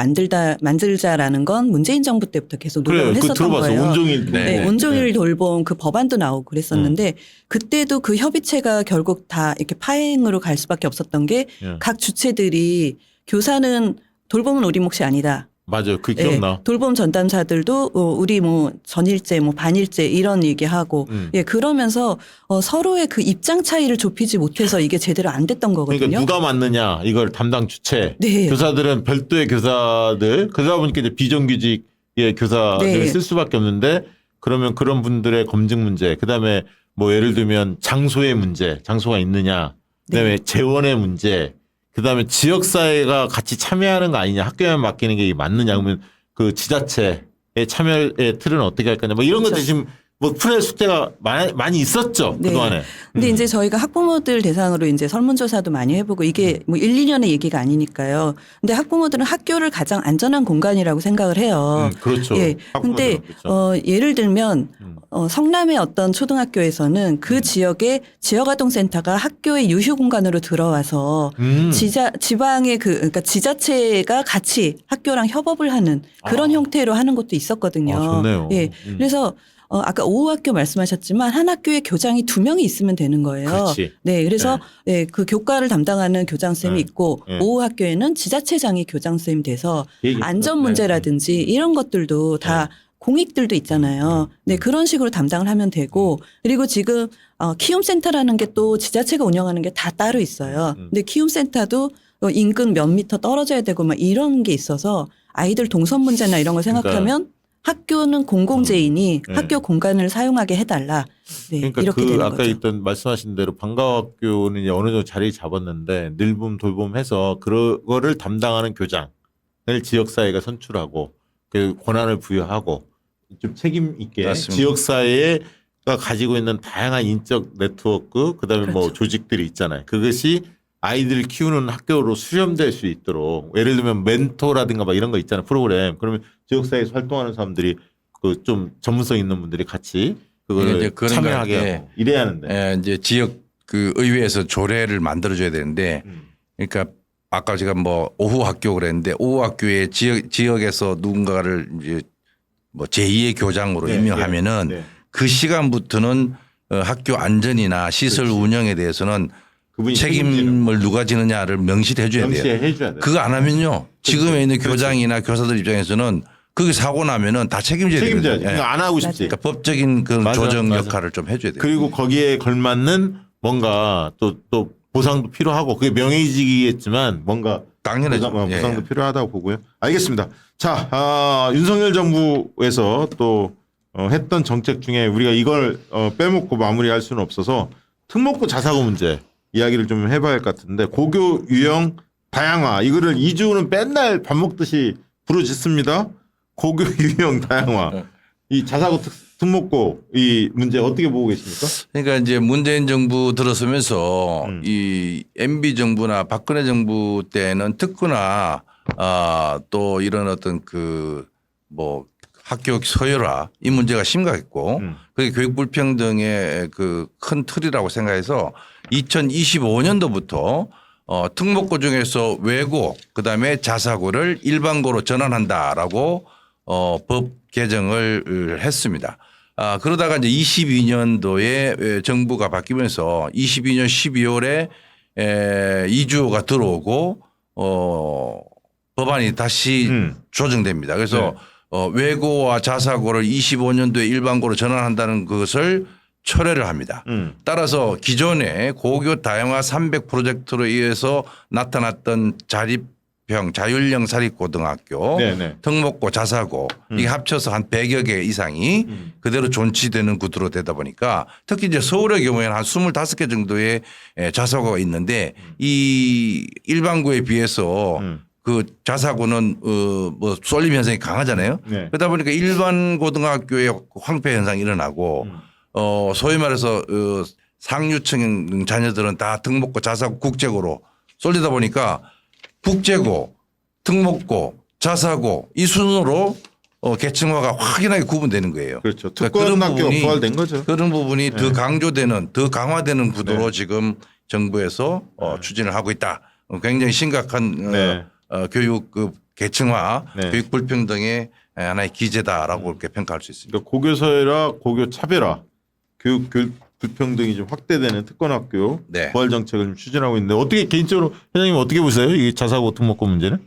만들자라는 건 문재인 정부 때부터 계속 노력을 그래요. 그거 했었던 들어봤어요. 거예요. 온종일 돌봄. 네, 온종일 돌봄 그 법안도 나오고 그랬었는데 그때도 그 협의체가 결국 다 이렇게 파행으로 갈 수밖에 없었던 게 각 주체들이 교사는 돌봄은 우리 몫이 아니다. 맞아요. 그 기억나. 예, 돌봄 전담사들도 우리 뭐 전일제 뭐 반일제 이런 얘기하고 예 그러면서 서로의 그 입장 차이를 좁히지 못해서 이게 제대로 안 됐던 거거든요. 그러니까 누가 맞느냐 이걸 담당 주체. 네. 교사들은 별도의 교사들. 그러다 보니까 이제 비정규직의 교사들을 네. 쓸 수밖에 없는데 그러면 그런 분들의 검증 문제. 그다음에 뭐 예를 들면 장소의 문제. 장소가 있느냐. 그다음에 재원의 문제. 그다음에 지역사회가 같이 참여하는 거 아니냐. 학교에만 맡기는 게 맞느냐. 그러면 그 지자체의 참여의 틀은 어떻게 할 거냐. 뭐 이런 것들이 지금 뭐 풀의 숙제가 많이 있었죠. 네. 그동안에. 근데 이제 저희가 학부모들 대상으로 이제 설문조사도 많이 해보고 이게 뭐 1, 2년의 얘기가 아니니까요. 근데 학부모들은 학교를 가장 안전한 공간이라고 생각을 해요. 그렇죠. 예. 근데 학부모들은 그렇죠. 예를 들면 성남의 어떤 초등학교에서는 그 지역의 지역아동센터가 학교의 유휴 공간으로 들어와서 지방의 그러니까 지자체가 같이 학교랑 협업을 하는 그런 형태로 하는 것도 있었거든요. 아, 좋네요. 예. 그래서 아까 오후 학교 말씀하셨지만 한 학교에 교장이 2명이 있으면 되는 거예요. 그렇지. 네, 그래서 예, 그 교과를 담당하는 교장 쌤이 네. 있고 네. 오후 학교에는 지자체장이 교장 쌤이 돼서 얘기했죠. 안전 네. 문제라든지 이런 것들도 다 공익들도 있잖아요. 네, 그런 식으로 담당을 하면 되고 그리고 지금 키움센터라는 게 또 지자체가 운영하는 게 다 따로 있어요. 근데 키움센터도 인근 몇 미터 떨어져야 되고 막 이런 게 있어서 아이들 동선 문제나 이런 걸 생각하면 학교는 공공재이니 네. 학교 공간을 사용하게 해달라. 네, 그러니까 이렇게 그 되는 아까 거죠. 있던 말씀하신 대로 방과학교는 이제 어느 정도 자리 잡았는데 늘봄 돌봄해서 그거를 담당하는 교장을 지역사회가 선출하고 그 권한을 부여하고 좀 책임 있게 맞습니다. 지역사회가 가지고 있는 다양한 인적 네트워크 그다음에 뭐 그렇죠. 조직들이 있잖아요. 그것이 아이들을 키우는 학교로 수렴될 수 있도록 예를 들면 멘토라든가 막 이런 거 있잖아요. 프로그램. 그러면 지역사회에서 활동하는 사람들이 그 좀 전문성 있는 분들이 같이 이게 그걸 이제 그런 참여하게 건데, 하고 이래야 하는데. 예, 이제 지역 그 의회에서 조례를 만들어줘야 되는데 그러니까 아까 제가 뭐 오후 학교 그랬는데 오후 학교에 지역에서 누군가를 이제 뭐 제2의 교장으로 네, 임명하면은 네, 네. 그 시간부터는 학교 안전이나 시설 그렇지. 운영에 대해서는 그분이 책임을 누가 지느냐를 명시해 줘야 돼요. 명시해 해줘야 돼. 그거 안 하면요. 지금에 있는 그렇지. 교장이나 교사들 입장에서는 그게 사고 나면은 다 책임져야 되거든요. 책임져야지. 예. 그러니까 안 하고 싶지. 그러니까 법적인 그 맞아, 조정 맞아. 역할을 좀 해줘야 돼요. 그리고 거기에 걸맞는 뭔가 또 보상도 필요하고 그게 명예이직이겠지만 뭔가 당연하죠. 보상도 필요하다고 보고요. 알겠습니다. 자, 윤석열 정부에서 또 했던 정책 중에 우리가 이걸 빼먹고 마무리할 수는 없어서 특목고 자사고 문제 이야기를 좀 해봐야 할 것 같은데 고교 유형 다양화 이거를 이주는 맨날 밥 먹듯이 부르짖습니다. 고교 유형 다양화 이 자사고 특목고 이 문제 어떻게 보고 계십니까? 그러니까 이제 문재인 정부 들어서면서 이 MB 정부나 박근혜 정부 때는 특구나 또 이런 어떤 그 뭐 학교 서열화 이 문제가 심각했고 그게 교육 불평등의 그 큰 틀이라고 생각해서 2025년도부터 특목고 중에서 외고 그다음에 자사고를 일반고로 전환한다라고 법 개정을 했습니다. 그러다가 이제 22년도에 정부가 바뀌면서 22년 12월에 이주호가 들어오고 법안이 다시 조정됩니다. 그래서 외고와 자사고를 25년도에 일반고로 전환한다는 것을 철회를 합니다. 따라서 기존의 고교 다양화 300 프로젝트로 의해서 나타났던 자립형 자율형 사립고등학교, 네네. 특목고, 자사고 이게 합쳐서 한 100여 개 이상이 그대로 존치되는 구도로 되다 보니까 특히 이제 서울의 경우에는 한 25개 정도의 자사고가 있는데 이 일반고에 비해서 그 자사고는 뭐 쏠림 현상이 강하잖아요. 네. 그러다 보니까 일반 고등학교에 황폐 현상이 일어나고 소위 말해서 상류층 자녀들은 다 특목고, 자사고, 국제고로 쏠리다 보니까 국제고, 특목고, 자사고 이 순으로 계층화가 확연하게 구분되는 거예요. 그렇죠. 그러니까 특권학교 부활된 거죠. 그런 부분이 더 강조되는, 더 강화되는 구도로 네. 지금 정부에서 추진을 하고 있다. 굉장히 심각한 네. 교육 그 계층화, 네. 교육 불평등의 하나의 기제다라고 이렇게 평가할 수 있습니다. 그러니까 고교 서열화, 고교 차별화, 교육 불평등이 좀 확대되는 특권학교 네. 부활 정책을 좀 추진하고 있는데 어떻게 개인적으로 회장님 어떻게 보세요? 이 자사고 특목고 문제는?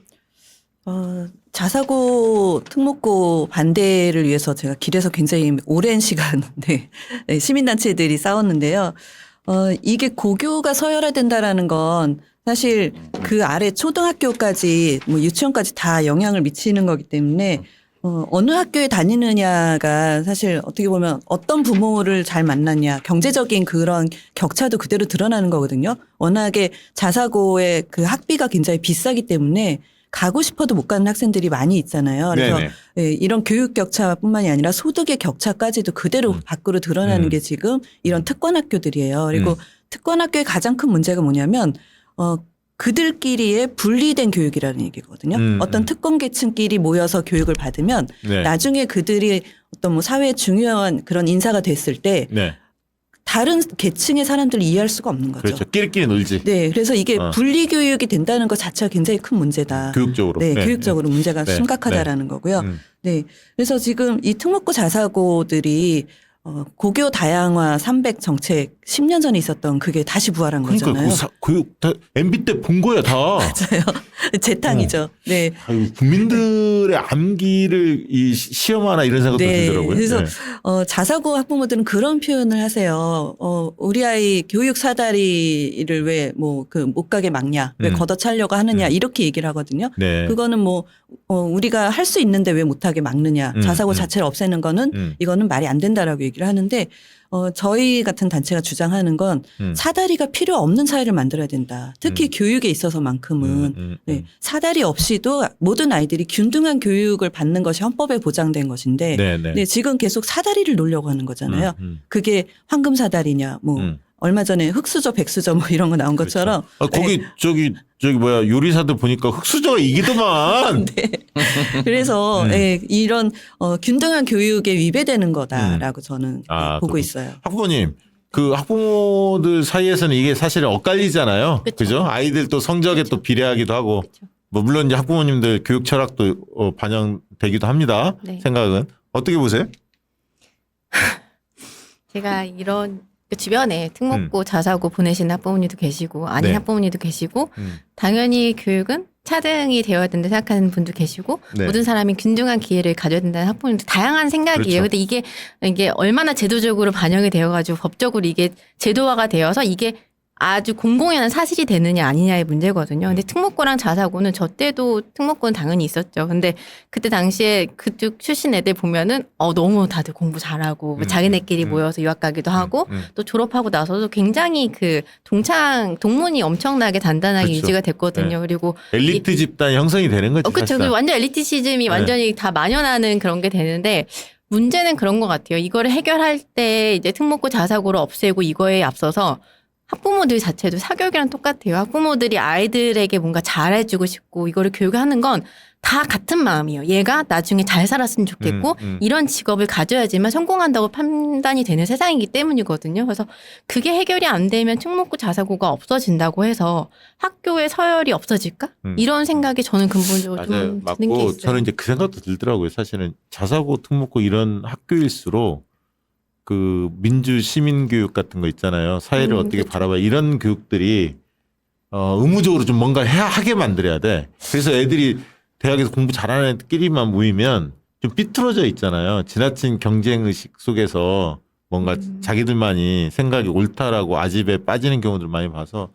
자사고 특목고 반대를 위해서 제가 길에서 굉장히 오랜 시간 네, 시민단체들이 싸웠는데요. 이게 고교가 서열화된다라는 건 사실 그 아래 초등학교까지 뭐 유치원까지 다 영향을 미치는 거기 때문에 어느 학교에 다니느냐가 사실 어떻게 보면 어떤 부모를 잘 만났냐 경제적인 그런 격차도 그대로 드러나는 거거든요. 워낙에 자사고의 그 학비가 굉장히 비싸기 때문에 가고 싶어도 못 가는 학생들이 많이 있잖아요. 그래서 네네. 예, 이런 교육 격차뿐만이 아니라 소득의 격차까지도 그대로 밖으로 드러나는 게 지금 이런 특권학교들이에요. 그리고 특권학교의 가장 큰 문제가 뭐냐면 그들끼리의 분리된 교육이라는 얘기거든요. 어떤 특권 계층끼리 모여서 교육을 받으면 네. 나중에 그들이 어떤 뭐 사회에 중요한 그런 인사가 됐을 때 네. 다른 계층의 사람들을 이해할 수가 없는 거죠. 그렇죠. 끼리끼리 놀지. 네, 그래서 이게 어. 분리 교육이 된다는 것 자체가 굉장히 큰 문제다. 교육적으로. 네, 교육적으로 문제가 네, 심각하다라는 거고요. 음. 네, 그래서 지금 이 특목고 자사고들이 고교 다양화 300 정책 10년 전에 있었던 그게 다시 부활한 그러니까 거잖아요. 교육 다 MB 때 본 거야 다. 맞아요. 재탕이죠. 네. 아유, 국민들의 암기를 이 시험하나 이런 생각도 네. 들더라고요. 그래서 네. 자사고 학부모들은 그런 표현을 하세요. 우리 아이 교육 사다리를 왜 뭐 그 못 가게 막냐, 왜 걷어차려고 하느냐 이렇게 얘기를 하거든요. 네. 그거는 뭐 우리가 할 수 있는데 왜 못하게 막느냐, 자사고 자체를 없애는 거는 이거는 말이 안 된다라고 얘기를 하는데. 저희 같은 단체가 주장하는 건 사다리가 필요 없는 사회를 만들어야 된다. 특히 교육에 있어서만큼은 네, 사다리 없이도 모든 아이들이 균등한 교육을 받는 것이 헌법에 보장된 것인데 네, 네. 네, 지금 계속 사다리를 놓으려고 하는 거잖아요. 그게 황금 사다리냐, 뭐 얼마 전에 흑수저, 백수저 뭐 이런 거 나온 것처럼 거기 네. 저기 뭐야 요리사들 보니까 흑수저가 이기더만. 네. 그래서 네, 이런 균등한 교육에 위배되는 거다라고 저는 보고 그렇군요. 있어요. 학부모님, 그 학부모들 사이에서는 이게 사실은 엇갈리잖아요. 그쵸. 그죠? 아이들 또 성적에 또 비례하기도 하고. 뭐 물론 이제 학부모님들 교육 철학도 반영되기도 합니다. 네. 생각은 어떻게 보세요? 제가 이런 그 주변에 특목고 자사고 보내시는 학부모님도 계시고 아닌 네. 학부모님도 계시고 당연히 교육은 차등이 되어야 된다 생각하는 분도 계시고 네. 모든 사람이 균등한 기회를 가져야 된다는 학부모님도 다양한 생각이에요. 그렇죠. 근데 이게 얼마나 제도적으로 반영이 되어가지고 법적으로 이게 제도화가 되어서 이게 아주 공공연한 사실이 되느냐 아니냐의 문제거든요. 근데 특목고랑 자사고는 저 때도 특목고는 당연히 있었죠. 근데 그때 당시에 그쪽 출신 애들 보면은 너무 다들 공부 잘하고 자기네끼리 모여서 유학 가기도 하고 또 졸업하고 나서도 굉장히 그 동문이 엄청나게 단단하게 그렇죠. 유지가 됐거든요. 네. 그리고 엘리트 집단이 형성이 되는 거죠. 그렇죠. 사실상. 완전 엘리티시즘이 완전히 다 만연하는 그런 게 되는데 문제는 그런 것 같아요. 이거를 해결할 때 이제 특목고 자사고를 없애고 이거에 앞서서 학부모들 자체도 사교육이랑 똑같아요. 학부모들이 아이들에게 뭔가 잘해주고 싶고 이거를 교육하는 건 다 같은 마음이에요. 얘가 나중에 잘 살았으면 좋겠고 이런 직업을 가져야지만 성공한다고 판단이 되는 세상이기 때문이거든요. 그래서 그게 해결이 안 되면 특목고 자사고가 없어진다고 해서 학교의 서열이 없어질까? 이런 생각이 저는 근본적으로 맞아요. 좀 드는 게 맞고 있어요. 저는 이제 그 생각도 들더라고요. 사실은 자사고 특목고 이런 학교일수록 그 민주 시민 교육 같은 거 있잖아요. 사회를 어떻게 그렇죠. 바라봐 이런 교육들이 의무적으로 좀 뭔가 하게 만들어야 돼. 그래서 애들이 대학에서 공부 잘하는 애들끼리만 모이면 좀 삐뚤어져 있잖아요. 지나친 경쟁 의식 속에서 뭔가 자기들만이 생각이 옳다라고 아집에 빠지는 경우들 많이 봐서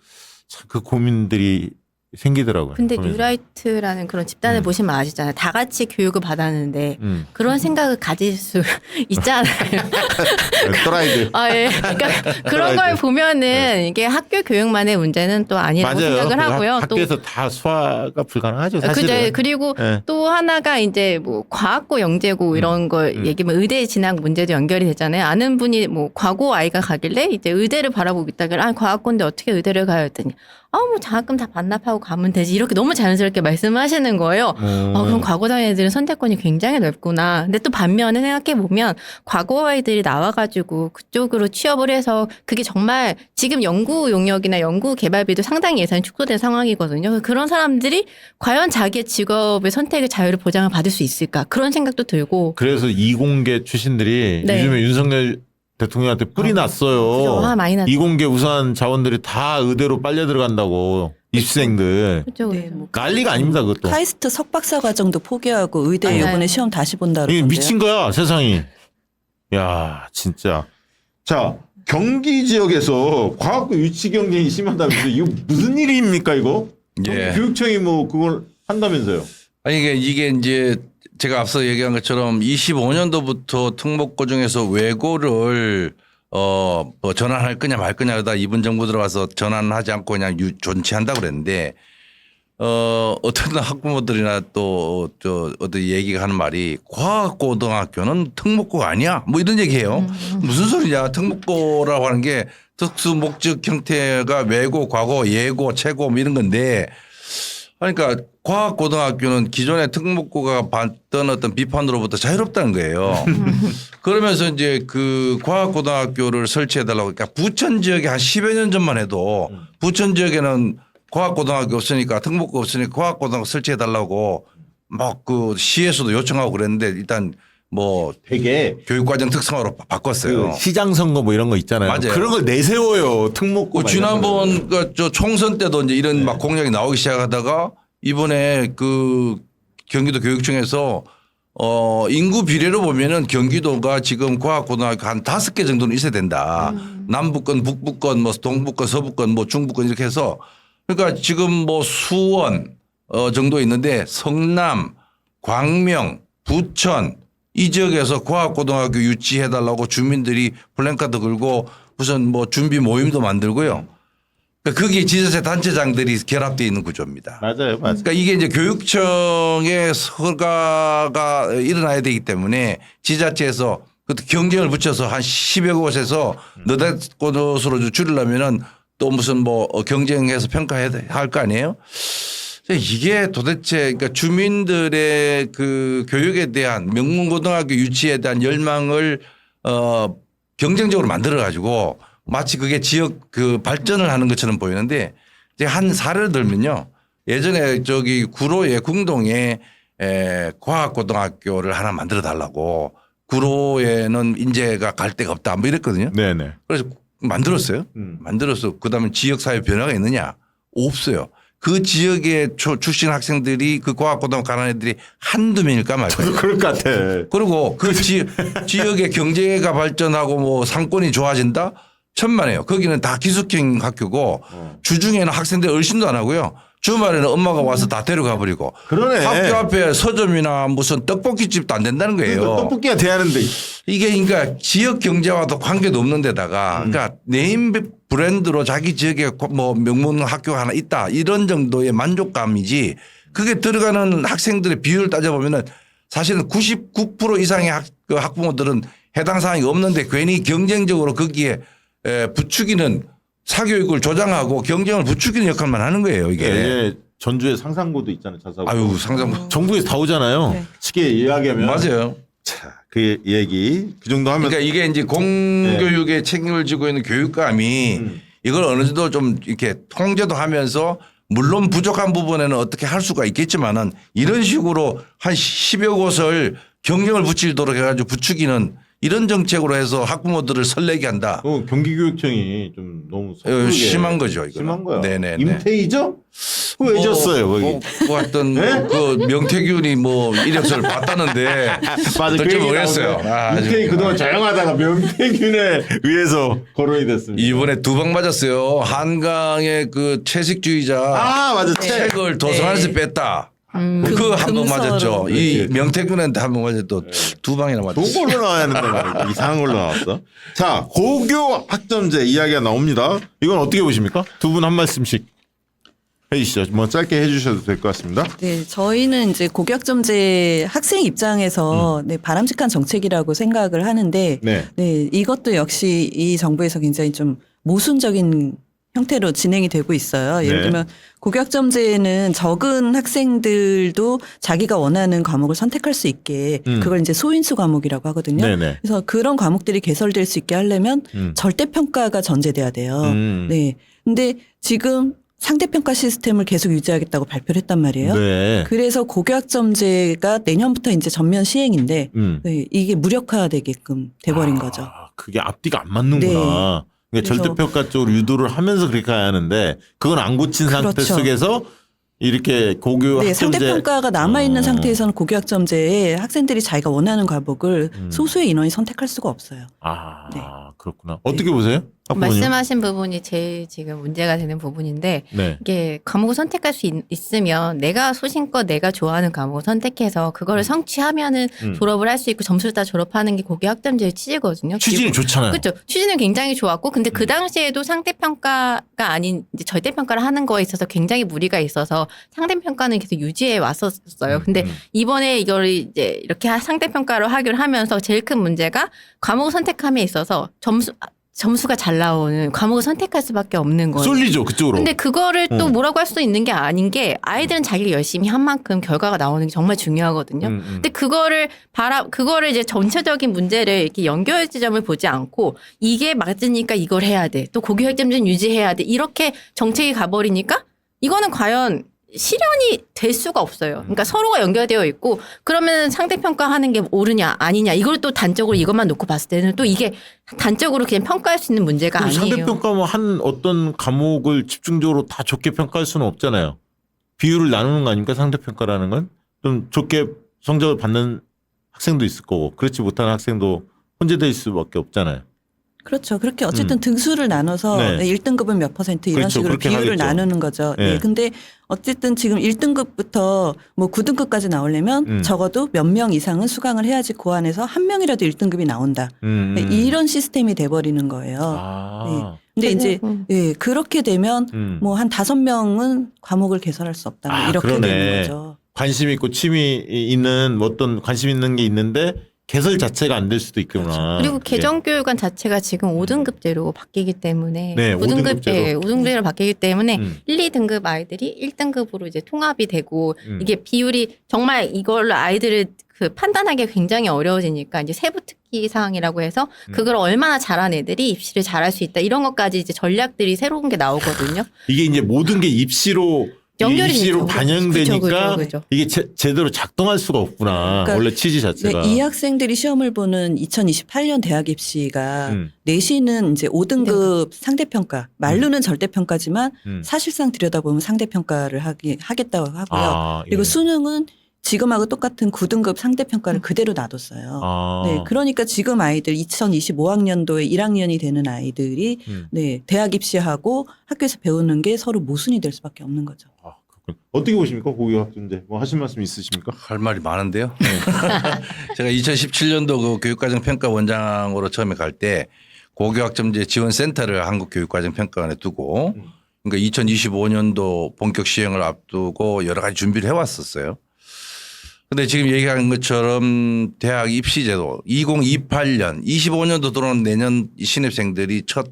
참 그 고민들이 생기더라고요. 근데 보면서. 뉴라이트라는 그런 집단을 보시면 아시잖아요. 다 같이 교육을 받았는데 그런 생각을 가질 수 있잖아요. 또라이들. 아, 예. 그러니까 그런 걸 보면은 이게 학교 교육만의 문제는 또 아니라고 맞아요. 생각을 하고요. 학교에서 다 수화가 불가능하죠. 그죠. 사실은. 그리고 네. 또 하나가 이제 뭐 과학고 영재고 이런 걸 얘기하면 의대 진학 문제도 연결이 되잖아요. 아는 분이 뭐 과고 아이가 가길래 이제 의대를 바라보고 있다길래 아, 과학고인데 어떻게 의대를 가요 했더니 뭐 장학금 다 반납하고 가면 되지. 이렇게 너무 자연스럽게 말씀하시는 거예요. 그럼 과고 다니는 애들은 선택권이 굉장히 넓구나. 근데 또 반면에 생각해 보면 과거 아이들이 나와가지고 그쪽으로 취업을 해서 그게 정말 지금 연구 용역이나 연구 개발비도 상당히 예산이 축소된 상황이거든요. 그런 사람들이 과연 자기의 직업의 선택의 자유를 보장을 받을 수 있을까? 그런 생각도 들고. 그래서 이공계 출신들이 네. 요즘에 윤석열 대통령한테 뿔이 났어요. 그죠. 많이 났죠. 이공계 우수한 자원들이 다 의대로 빨려 들어간다고 입시생들. 그렇죠. 네, 뭐 난리가 아닙니다 그것도. 카이스트 석박사 과정도 포기하고 의대 맞아요. 요번에 시험 다시 본다 이게 그러던데요. 미친 거야 세상이. 야 진짜. 자 경기 지역에서 과학고 유치 경쟁이 심하다면서 이거 무슨 일입니까 이거? 예. 교육청이 뭐 그걸 한다면서요? 아니 이게 이제 제가 앞서 얘기한 것처럼 25년도부터 특목고 중에서 외고를 뭐 전환할 거냐 말 거냐 하다 이번 정부 들어와서 전환하지 않고 그냥 존치한다고 그랬는데 어떤 학부모들이나 또 어떤 얘기가 하는 말이 과학고등학교는 특목고가 아니야 뭐 이런 얘기해요. 무슨 소리냐 특목고라고 하는 게 특수 목적 형태가 외고, 과고, 예고, 최고 뭐 이런 건데 그러니까 과학고등학교는 기존의 특목고가 받던 어떤 비판으로부터 자유롭다는 거예요. 그러면서 이제 그 과학고등학교를 설치해달라고 그러니까 부천 지역에 한 10여 년 전만 해도 부천 지역에는 과학고등학교 없으니까 특목고 없으니까 과학고등학교 설치해달라고 막 그 시에서도 요청하고 그랬는데 일단 뭐 되게 교육과정 특성화로 바꿨어요. 그 시장 선거 뭐 이런 거 있잖아요. 맞아요. 그런 걸 내세워요. 특목고. 그 지난번 저 총선 때도 이제 이런 막 공약이 나오기 시작하다가 이번에 그 경기도 교육청에서 인구 비례로 보면은 경기도가 지금 과학고등학교 한 5개 정도는 있어야 된다. 남부권, 북부권, 뭐 동부권, 서부권, 뭐 중부권 이렇게 해서 그러니까 지금 뭐 수원 정도 있는데 성남, 광명, 부천 이 지역에서 과학고등학교 유치해달라고 주민들이 플랜카드 걸고 무슨 뭐 준비 모임도 만들고요. 그러니까 거기에 지자체 단체장들이 결합되어 있는 구조입니다. 맞아요, 맞아요. 그러니까 이게 이제 교육청의 허가가 일어나야 되기 때문에 지자체에서 경쟁을 붙여서 한 10여 곳에서 너댓 곳으로 줄이려면은 또 무슨 뭐 경쟁해서 평가해야 할 거 아니에요? 이게 도대체 그러니까 주민들의 그 교육에 대한 명문고등학교 유치에 대한 열망을 경쟁적으로 만들어 가지고 마치 그게 지역 그 발전을 하는 것처럼 보이는데 이제 한 사례를 들면요. 예전에 저기 구로에 궁동에 과학고등학교를 하나 만들어 달라고 구로에는 인재가 갈 데가 없다 뭐 이랬거든요. 네네. 그래서 만들었어요. 만들어서 그다음에 지역사회 변화가 있느냐? 없어요. 그 지역의 출신 학생들이 그 과학고등학교 가는 애들이 한두 명일까 말까. 그럴 것 같아. 그리고 그 지역의 경제가 발전하고 뭐 상권이 좋아진다? 천만에요. 거기는 다 기숙형 학교고 주중에는 학생들 얼씬도 안 하고요. 주말에는 엄마가 와서 다 데려가 버리고. 그러네. 학교 앞에 서점이나 무슨 떡볶이집도 안 된다는 거예요. 그러니까 떡볶이가 돼야하는데. 이게 그러니까 지역 경제와도 관계도 없는 데다가 그러니까 네임 브랜드로 자기 지역에 뭐 명문 학교가 하나 있다 이런 정도의 만족감이지 그게 들어가는 학생들의 비율을 따져보면은 사실은 99% 이상의 그 학부모들은 해당 사항이 없는데 괜히 경쟁적으로 거기에 부추기는 사교육을 조장하고 경쟁을 부추기는 역할만 하는 거예요 이게. 예, 전주에 상상고도 있잖아요. 자사고. 아유 상상. 전국에서 다 오잖아요. 네. 쉽게 이야기하면. 맞아요. 자, 그 얘기 그 정도 하면. 그러니까 이게 이제 공교육에 책임을 지고 있는 교육감이 이걸 어느 정도 좀 이렇게 통제도 하면서 물론 부족한 부분에는 어떻게 할 수가 있겠지만은 이런 식으로 한 10여 곳을 경쟁을 붙이도록 해가지고 부추기는 이런 정책으로 해서 학부모들을 설레게 한다. 경기교육청이 좀 너무 섣부르게 심한 거죠. 이거는. 심한 거야. 네네. 임태희죠? 왜 졌어요 거기? 뭐 하여튼 그 명태균이 뭐 이력서를 봤다는데 맞아, 어떨지 모르겠어요. 윤태균 그동안 조용하다가 명태균에 의해서 거론이 됐습니다. 이번에 2방 맞았어요. 한강의 그 채식주의자 맞아. 책을 도서관에서 뺐다. 그거 한 번 금서로. 맞았죠. 이 그렇지. 명태균한테 한 번 맞았고 2방이나 맞았어. 동걸로 나와야 하는데 말이야. 이상한 걸로 나왔어. 자, 고교 학점제 이야기가 나옵니다. 이건 어떻게 보십니까? 두 분 한 말씀씩 해주시죠. 뭐 짧게 해주셔도 될 것 같습니다. 네, 저희는 이제 고교학점제 학생 입장에서 네, 바람직한 정책이라고 생각을 하는데 네. 네, 이것도 역시 이 정부에서 굉장히 좀 모순적인 형태로 진행이 되고 있어요. 예를 네. 들면 고교학점제는 적은 학생들도 자기가 원하는 과목을 선택할 수 있게 그걸 이제 소인수 과목이라고 하거든요. 네네. 그래서 그런 과목들이 개설될 수 있게 하려면 절대평가가 전제돼야 돼요. 네. 근데 지금 상대평가 시스템을 계속 유지하겠다고 발표를 했단 말이에요. 네. 그래서 고교학점제가 내년부터 이제 전면 시행인데 네, 이게 무력화되게끔 돼버린 거죠. 그게 앞뒤가 안 맞는구나. 네. 그러니까 그래서- 절대평가 쪽으로 유도를 하면서 그렇게 가야 하는데 그건 안 고친 상태 그렇죠. 속에서 이렇게 고교 네, 학점제 상대평가가 남아있는 상태에서는 고교학점제에 학생들이 자기가 원하는 과목을 소수의 인원이 선택할 수가 없어요. 네. 그렇구나. 어떻게 보세요? 학부모님? 말씀하신 부분이 제일 지금 문제가 되는 부분인데 네. 이게 과목을 선택할 수 있으면 내가 소신껏 내가 좋아하는 과목을 선택해서 그거를 성취하면은 졸업을 할 수 있고 점수를 따 졸업하는 게 고교학점제의 취지거든요. 취지는 좋잖아요. 그렇죠. 취지는 굉장히 좋았고 근데 그 당시에도 상대평가가 아닌 이제 절대평가를 하는 거에 있어서 굉장히 무리가 있어서 상대평가는 계속 유지해 왔었어요. 근데 이번에 이걸 이제 이렇게 상대평가를 하기로 하면서 제일 큰 문제가 과목을 선택함에 있어서 점수가 잘 나오는 과목을 선택할 수밖에 없는 거예요. 쏠리죠 그쪽으로. 근데 그거를 또 뭐라고 할 수 있는 게 아닌 게 아이들은 자기가 열심히 한 만큼 결과가 나오는 게 정말 중요하거든요. 근데 그거를 이제 전체적인 문제를 이렇게 연결 지점을 보지 않고 이게 맞으니까 이걸 해야 돼. 또 고교학점제는 유지해야 돼. 이렇게 정책이 가버리니까 이거는 과연 실현이 될 수가 없어요. 그러니까 서로가 연결되어 있고 그러면 상대평가하는 게 옳으냐 아니냐 이걸 또 단적으로 이것만 놓고 봤을 때는 또 이게 단적으로 그냥 평가할 수 있는 문제가 그럼 아니에요. 상대평가 뭐 한 어떤 과목을 집중적으로 다 좋게 평가할 수는 없잖아요. 비율을 나누는 거 아닙니까? 상대평가라는 건. 좀 좋게 성적을 받는 학생도 있을 거고 그렇지 못하는 학생도 혼재될 수밖에 없잖아요. 그렇죠. 그렇게 어쨌든 등수를 나눠서 네. 1등급은 몇 퍼센트 이런 그렇죠. 식으로 그렇게 비율을 하겠죠. 나누는 거죠. 네. 네. 근데 어쨌든 지금 1등급부터 뭐 9등급까지 나오려면 적어도 몇 명 이상은 수강을 해야지 그 안에서 한 명이라도 1등급이 나온다. 네, 이런 시스템이 돼버리는 거예요. 네. 근데 이제 예, 그렇게 되면 뭐 한 5명은 과목을 개설할 수 없다. 뭐 이렇게 그러네. 되는 거죠. 관심 있고 취미 있는 뭐 어떤 관심 있는 게 있는데 개설 자체가 안 될 수도 있구나. 그리고 그게. 개정교육원 자체가 지금 5등급제로 바뀌기 때문에 네, 5등급제로. 5등급제로 바뀌기 때문에 1, 2등급 아이들이 1등급으로 이제 통합이 되고 이게 비율이 정말 이걸로 아이들을 그 판단하기 굉장히 어려워지니까 이제 세부 특기 사항이라고 해서 그걸 얼마나 잘한 애들이 입시를 잘할 수 있다 이런 것까지 이제 전략들이 새로운 게 나오거든요. 이게 이제 모든 게 입시로 연결이 입시로 되죠. 반영되니까 그죠. 이게 제대로 작동할 수가 없구나. 그러니까 원래 취지 자체가. 네, 이 학생들이 시험을 보는 2028년 대학 입시가 내신은 이제 5등급 상대평가, 말로는 절대평가지만 사실상 들여다보면 상대평가를 하겠다고 하고요. 그리고 예. 수능은 지금하고 똑같은 9등급 상대평가를 그대로 놔뒀어요. 네, 그러니까 지금 아이들 2025학년도에 1학년이 되는 아이들이 네, 대학 입시하고 학교에서 배우는 게 서로 모순이 될 수밖에 없는 거죠. 그렇군요. 어떻게 보십니까? 고교학점제. 뭐 하실 말씀 있으십니까? 할 말이 많은데요. 제가 2017년도 그 교육과정평가원장으로 처음에 갈 때 고교학점제 지원센터를 한국교육과정평가원에 두고 그러니까 2025년도 본격 시행을 앞두고 여러 가지 준비를 해왔었어요. 근데 지금 얘기한 것처럼 대학 입시제도 2028년 25년도 들어오는 내년 신입생들이 첫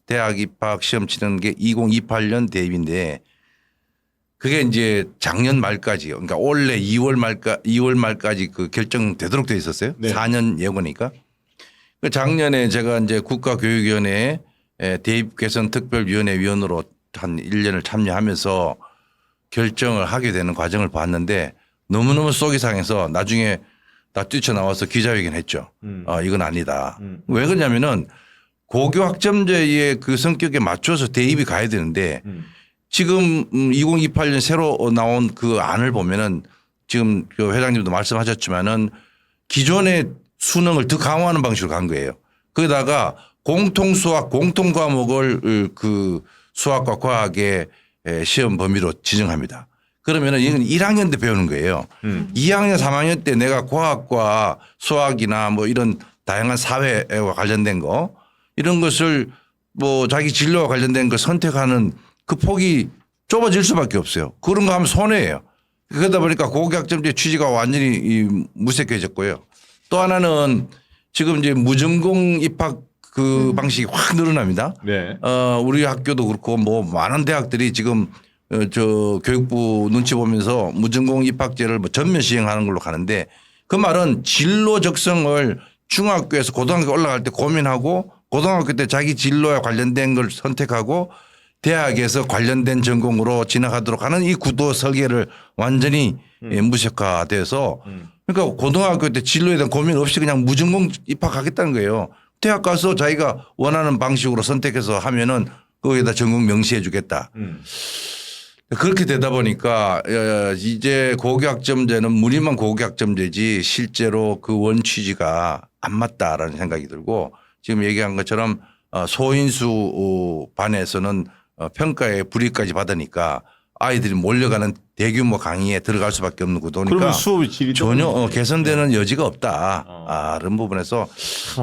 대학 입학 시험 치는 게 2028년 대입인데 그게 이제 작년 말까지 그러니까 올해 2월 말까지 그 결정되도록 돼 있었어요. 네. 4년 예고니까. 그 작년에 제가 이제 국가교육위원회 대입 개선 특별위원회 위원으로 한 1년을 참여하면서 결정을 하게 되는 과정을 봤는데 너무너무 속이 상해서 나중에 다 뛰쳐나와서 기자회견 했죠. 이건 아니다. 왜 그러냐면은 고교학점제의 그 성격에 맞춰서 대입이 가야 되는데 지금 2028년 새로 나온 그 안을 보면은 지금 그 회장님도 말씀하셨지만은 기존의 수능을 더 강화하는 방식으로 간 거예요. 거기다가 공통 수학, 공통 과목을 그 수학과 과학의 시험 범위로 지정합니다. 그러면은 이건 1학년 때 배우는 거예요. 2학년, 3학년 때 내가 과학과 수학이나 뭐 이런 다양한 사회와 관련된 거 이런 것을 뭐 자기 진로와 관련된 걸 선택하는 그 폭이 좁아질 수밖에 없어요. 그런 거 하면 손해예요. 그러다 보니까 고교학점제 취지가 완전히 무색해졌고요. 또 하나는 지금 이제 무전공 입학 그 방식이 확 늘어납니다. 네. 우리 학교도 그렇고 뭐 많은 대학들이 지금 저 교육부 눈치 보면서 무전공 입학제를 뭐 전면 시행하는 걸로 가는데 그 말은 진로 적성을 중학교에서 고등학교 올라갈 때 고민하고 고등학교 때 자기 진로에 관련된 걸 선택하고 대학에서 관련된 전공으로 진학하도록 하는 이 구도 설계를 완전히 무력화돼서 그러니까 고등학교 때 진로에 대한 고민 없이 그냥 무전공 입학하겠다는 거예요. 대학 가서 자기가 원하는 방식으로 선택해서 하면은 거기에다 전공 명시해 주겠다. 그렇게 되다 보니까 이제 고교학점제는 무늬만 고교학점제지 실제로 그 원 취지가 안 맞다라는 생각이 들고 지금 얘기한 것처럼 소인수 반에서는 평가에 불이익까지 받으니까 아이들이 몰려가는 대규모 강의에 들어갈 수밖에 없는 구도니까 그러면 수업의 질이 전혀 개선되는 여지가 없다. 그런 부분에서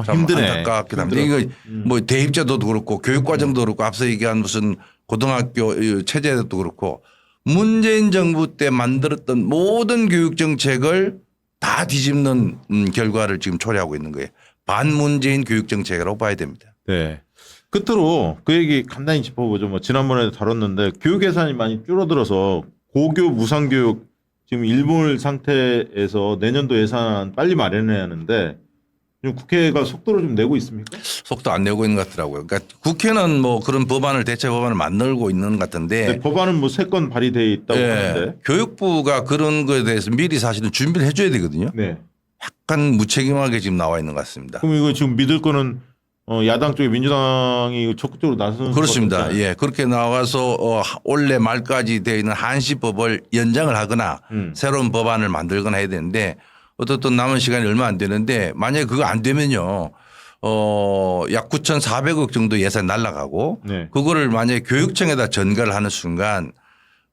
참 힘드네. 안타깝기도 합니다. 이거 뭐 대입제도도 그렇고 교육과정도 그렇고 앞서 얘기한 무슨 고등학교 체제도 그렇고 문재인 정부 때 만들었던 모든 교육 정책을 다 뒤집는 결과를 지금 초래하고 있는 거예요. 반문재인 교육 정책이라고 봐야 됩니다. 네. 끝으로 그 얘기 간단히 짚어보죠. 뭐 지난번에도 다뤘는데 교육 예산이 많이 줄어들어서 고교 무상교육 지금 일몰 상태에서 내년도 예산 빨리 마련해야 하는데 지금 국회가 속도를 좀 내고 있습니까? 속도 안 내고 있는 것 같더라고요. 그러니까 국회는 뭐 그런 법안을 대체 법안을 만들고 있는 것 같은데 네, 법안은 뭐 3건 발의돼 있다고 하는데. 교육부가 그런 거에 대해서 미리 사실은 준비를 해줘야 되거든요. 네. 약간 무책임하게 지금 나와 있는 것 같습니다. 그럼 이거 지금 믿을 거는 야당 쪽에 민주당이 적극적으로 나서는 그렇습니다. 수밖에 없잖아요. 예, 그렇게 나와서 올해 말까지 되어 있는 한시법을 연장을 하거나 새로운 법안을 만들거나 해야 되는데 어떻든 남은 시간이 얼마 안 되는데 만약에 그거 안 되면요, 약 9,400억 정도 예산 날라가고 네. 그거를 만약에 교육청에다 전가를 하는 순간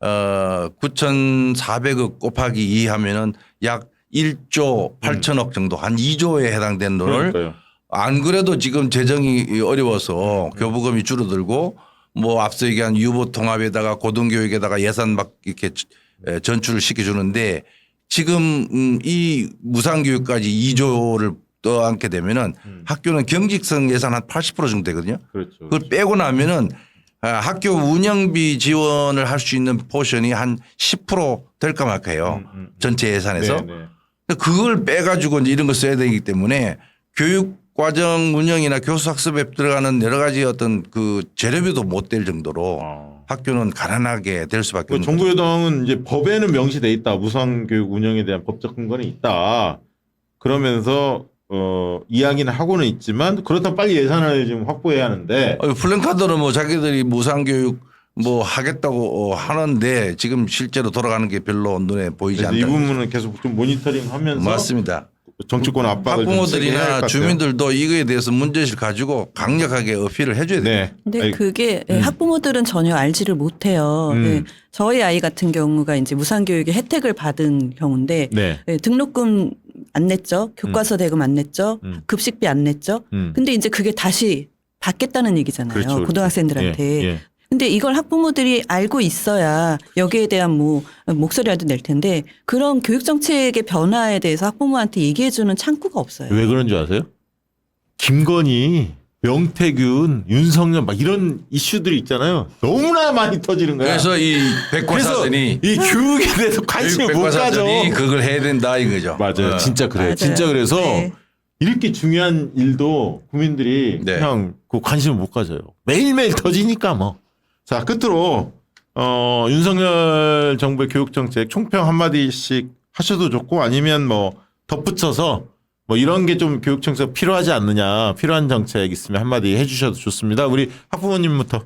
9,400억 곱하기 2 하면은 약 1조 8천억 정도 한 2조에 해당되는 돈을 그러니까요. 안 그래도 지금 재정이 어려워서 교부금이 줄어들고 뭐 앞서 얘기한 유보 통합에다가 고등교육에다가 예산 막 이렇게 전출을 시켜주는데 지금 이 무상교육까지 2조를 떠안게 되면은 학교는 경직성 예산 한 80% 정도 되거든요. 그렇죠. 그걸 빼고 나면은 학교 운영비 지원을 할 수 있는 포션이 한 10% 될까 말까요. 전체 예산에서. 네, 네. 그걸 빼가지고 이제 이런 거 써야 되기 때문에 교육과정 운영이나 교수학습에 들어가는 여러 가지 어떤 그 재료비도 못 될 정도로 학교는 가난하게 될 수밖에 없는 정부 여당은 이제 법에는 명시돼 있다. 무상교육 운영에 대한 법적 근거는 있다. 그러면서 이야기는 하고는 있지만 그렇다면 빨리 예산을 지금 확보해야 하는데 플랜카드로 뭐 자기들이 무상교육 뭐 하겠다고 하는데 지금 실제로 돌아가는 게 별로 눈에 보이지 그래서 이 않다. 부분은 계속 좀 모니터링하면서 맞습니다. 정치권 압박을 좀 세게 해야 할 학부모들이나 것 같아요. 주민들도 이거에 대해서 문제의식을 가지고 강력하게 어필을 해줘야 돼요. 네. 근데 아니, 그게 학부모들은 전혀 알지를 못해요. 네. 저희 아이 같은 경우가 이제 무상교육의 혜택을 받은 경우인데 네. 네, 등록금 안 냈죠. 교과서 대금 안 냈죠. 급식비 안 냈죠. 근데 이제 그게 다시 받겠다는 얘기잖아요. 그렇죠, 그렇죠. 고등학생들한테. 예, 예. 근데 이걸 학부모들이 알고 있어야 여기에 대한 뭐 목소리라도 낼 텐데 그런 교육 정책의 변화에 대해서 학부모한테 얘기해 주는 창구가 없어요. 왜 그런 줄 아세요? 김건희, 명태균, 윤석열 막 이런 이슈들이 있잖아요. 너무나 많이 터지는 거야. 그래서 이 백과사전이 이 교육에 대해서 관심을 못 가져. 백과사전이 그걸 해야 된다 이거죠. 맞아요. 진짜 그래요. 맞아요. 진짜 그래서 네. 이렇게 중요한 일도 국민들이 네. 그냥 그 관심을 못 가져요. 매일매일 터지니까 뭐. 자, 끝으로 윤석열 정부의 교육 정책 총평 한마디씩 하셔도 좋고 아니면 뭐 덧붙여서 뭐 이런 게 좀 교육 정책 필요하지 않느냐, 필요한 정책 있으면 한마디 해주셔도 좋습니다. 우리 학부모님부터.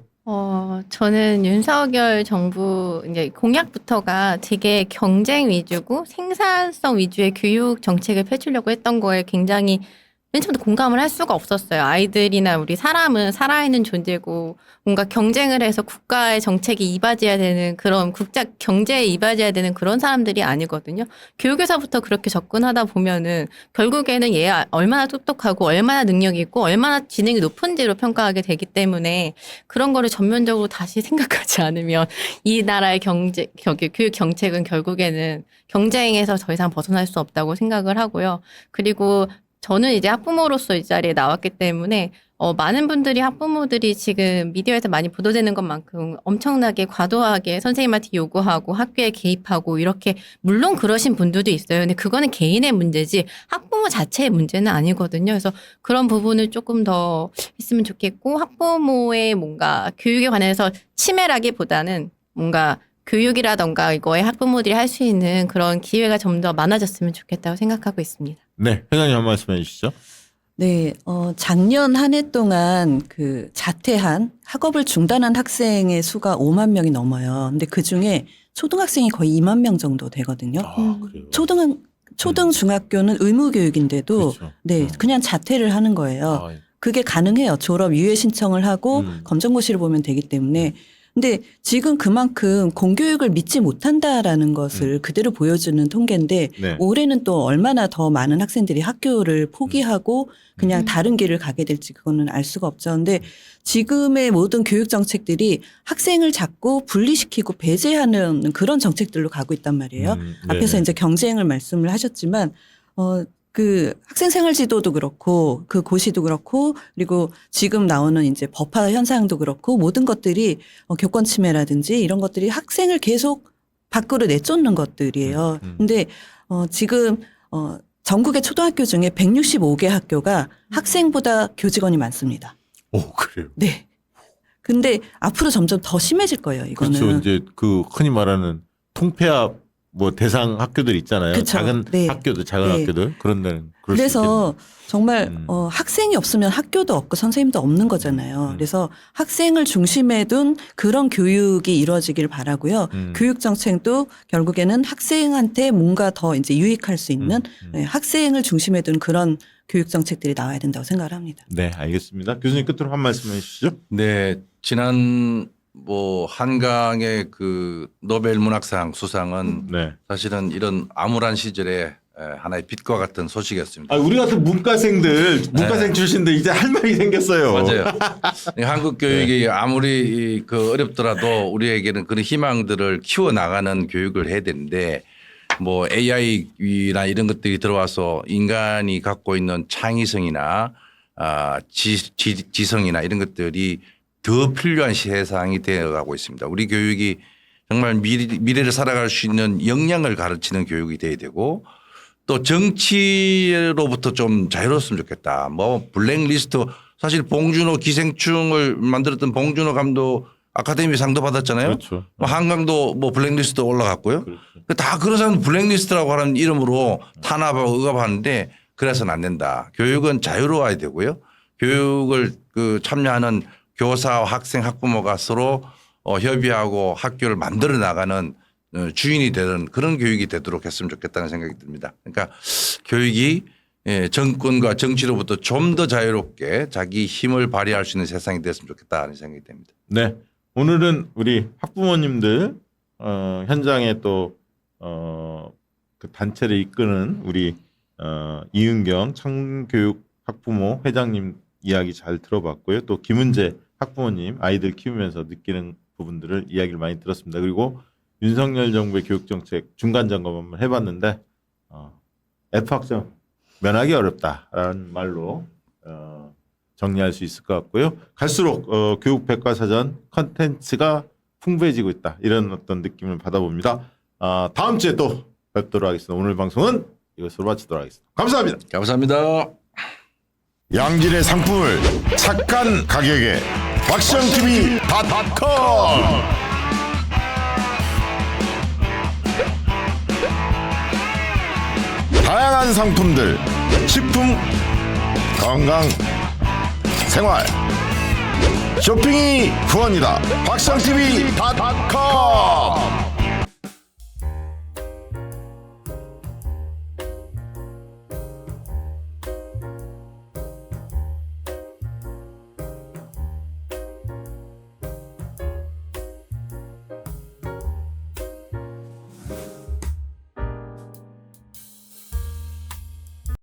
저는 윤석열 정부 이제 공약부터가 되게 경쟁 위주고 생산성 위주의 교육 정책을 펼치려고 했던 거에 굉장히 맨 처음부터 공감을 할 수가 없었어요. 아이들이나 우리 사람은 살아있는 존재고 뭔가 경쟁을 해서 국가의 정책이 이바지해야 되는 그런 국가 경제에 이바지해야 되는 그런 사람들이 아니거든요. 교육에서부터 그렇게 접근하다 보면은 결국에는 얘 얼마나 똑똑하고 얼마나 능력이 있고 얼마나 지능이 높은지로 평가하게 되기 때문에 그런 거를 전면적으로 다시 생각하지 않으면 이 나라의 교육 정책은 결국에는 경쟁에서 더 이상 벗어날 수 없다고 생각을 하고요. 그리고 저는 이제 학부모로서 이 자리에 나왔기 때문에 많은 분들이 학부모들이 지금 미디어에서 많이 보도되는 것만큼 엄청나게 과도하게 선생님한테 요구하고 학교에 개입하고 이렇게 물론 그러신 분들도 있어요. 근데 그거는 개인의 문제지 학부모 자체의 문제는 아니거든요. 그래서 그런 부분을 조금 더 했으면 좋겠고 학부모의 뭔가 교육에 관해서 치매라기보다는 뭔가 교육이라던가 이거에 학부모들이 할 수 있는 그런 기회가 좀 더 많아졌으면 좋겠다고 생각하고 있습니다. 네, 회장님 한 말씀 해주시죠. 네, 작년 한 해 동안 그 자퇴한 학업을 중단한 학생의 수가 5만 명이 넘어요. 근데 그 중에 초등학생이 거의 2만 명 정도 되거든요. 그래요. 초등 중학교는 의무 교육인데도 그렇죠. 네, 그냥 자퇴를 하는 거예요. 그게 가능해요. 졸업 유예 신청을 하고 검정고시를 보면 되기 때문에. 근데 지금 그만큼 공교육을 믿지 못한다라는 것을 그대로 보여주는 통계인데 네. 올해는 또 얼마나 더 많은 학생들이 학교를 포기하고 그냥 다른 길을 가게 될지 그거는 알 수가 없죠. 근데 지금의 모든 교육 정책들이 학생을 자꾸 분리시키고 배제하는 그런 정책들로 가고 있단 말이에요. 앞에서 이제 경쟁을 말씀을 하셨지만 그 학생 생활 지도도 그렇고 그 고시도 그렇고 그리고 지금 나오는 이제 법화 현상도 그렇고 모든 것들이 교권 침해라든지 이런 것들이 학생을 계속 밖으로 내쫓는 것들이에요. 근데 지금 전국의 초등학교 중에 165개 학교가 학생보다 교직원이 많습니다. 오, 그래요. 네. 근데 앞으로 점점 더 심해질 거예요, 이거는. 그렇죠. 이제 그 흔히 말하는 통폐합 뭐 대상 학교들 있잖아요. 그쵸. 작은 네. 학교들, 작은 네. 학교들 그런 데는 그럴 그래서 정말 음. 학생이 없으면 학교도 없고 선생님도 없는 거잖아요. 그래서 학생을 중심에 둔 그런 교육이 이루어지길 바라고요. 교육 정책도 결국에는 학생한테 뭔가 더 이제 유익할 수 있는 네, 학생을 중심에 둔 그런 교육 정책들이 나와야 된다고 생각을 합니다. 네, 알겠습니다. 교수님 끝으로 한 말씀 해주시죠. 네, 지난 뭐 한강의 그 노벨 문학상 수상은 네. 사실은 이런 암울한 시절에 하나의 빛과 같은 소식이었습니다. 아, 우리 같은 문과생 출신들 이제 할 말이 생겼어요. 맞아요. 한국 교육이 아무리 그 어렵더라도 우리에게는 그런 희망들을 키워 나가는 교육을 해야 되는데 뭐 AI나 이런 것들이 들어와서 인간이 갖고 있는 창의성이나 지성이나 이런 것들이 더 필요한 세상이 되어가고 있습니다. 우리 교육이 정말 미래를 살아갈 수 있는 역량을 가르치는 교육이 돼야 되고 또 정치로부터 좀 자유로웠으면 좋겠다. 뭐 블랙리스트 사실 봉준호 기생충을 만들었던 봉준호 감독 아카데미 상도 받았잖아요. 그렇죠. 한강도 뭐 블랙리스트 올라갔고요. 그렇죠. 다 그런 사람 블랙리스트라고 하는 이름으로 탄압하고 억압하는데 그래서는 안 된다. 교육은 자유로워야 되고요. 교육을 그 참여하는 교사와 학생, 학부모가 서로 협의하고 학교를 만들어 나가는 주인이 되는 그런 교육이 되도록 했으면 좋겠다는 생각이 듭니다. 그러니까 교육이 정권과 정치로부터 좀 더 자유롭게 자기 힘을 발휘할 수 있는 세상이 됐으면 좋겠다는 생각이 듭니다. 네, 오늘은 우리 학부모님들 현장에 또 그 단체를 이끄는 우리 이은경 창교육 학부모 회장님 이야기 잘 들어봤고요. 또 김은재 학부모님 아이들 키우면서 느끼는 부분들을 이야기를 많이 들었습니다. 그리고 윤석열 정부의 교육정책 중간 점검 한번 해봤는데 F학점 면하기 어렵다라는 말로 정리할 수 있을 것 같고요. 갈수록 교육백과사전 컨텐츠가 풍부해지고 있다. 이런 어떤 느낌을 받아봅니다. 다음 주에 또 뵙도록 하겠습니다. 오늘 방송은 이것으로 마치도록 하겠습니다. 감사합니다. 감사합니다. 양질의 상품을 착한 가격에 박시영TV.com 다양한 상품들 식품 건강 생활 쇼핑이 후원이다. 박성TV.com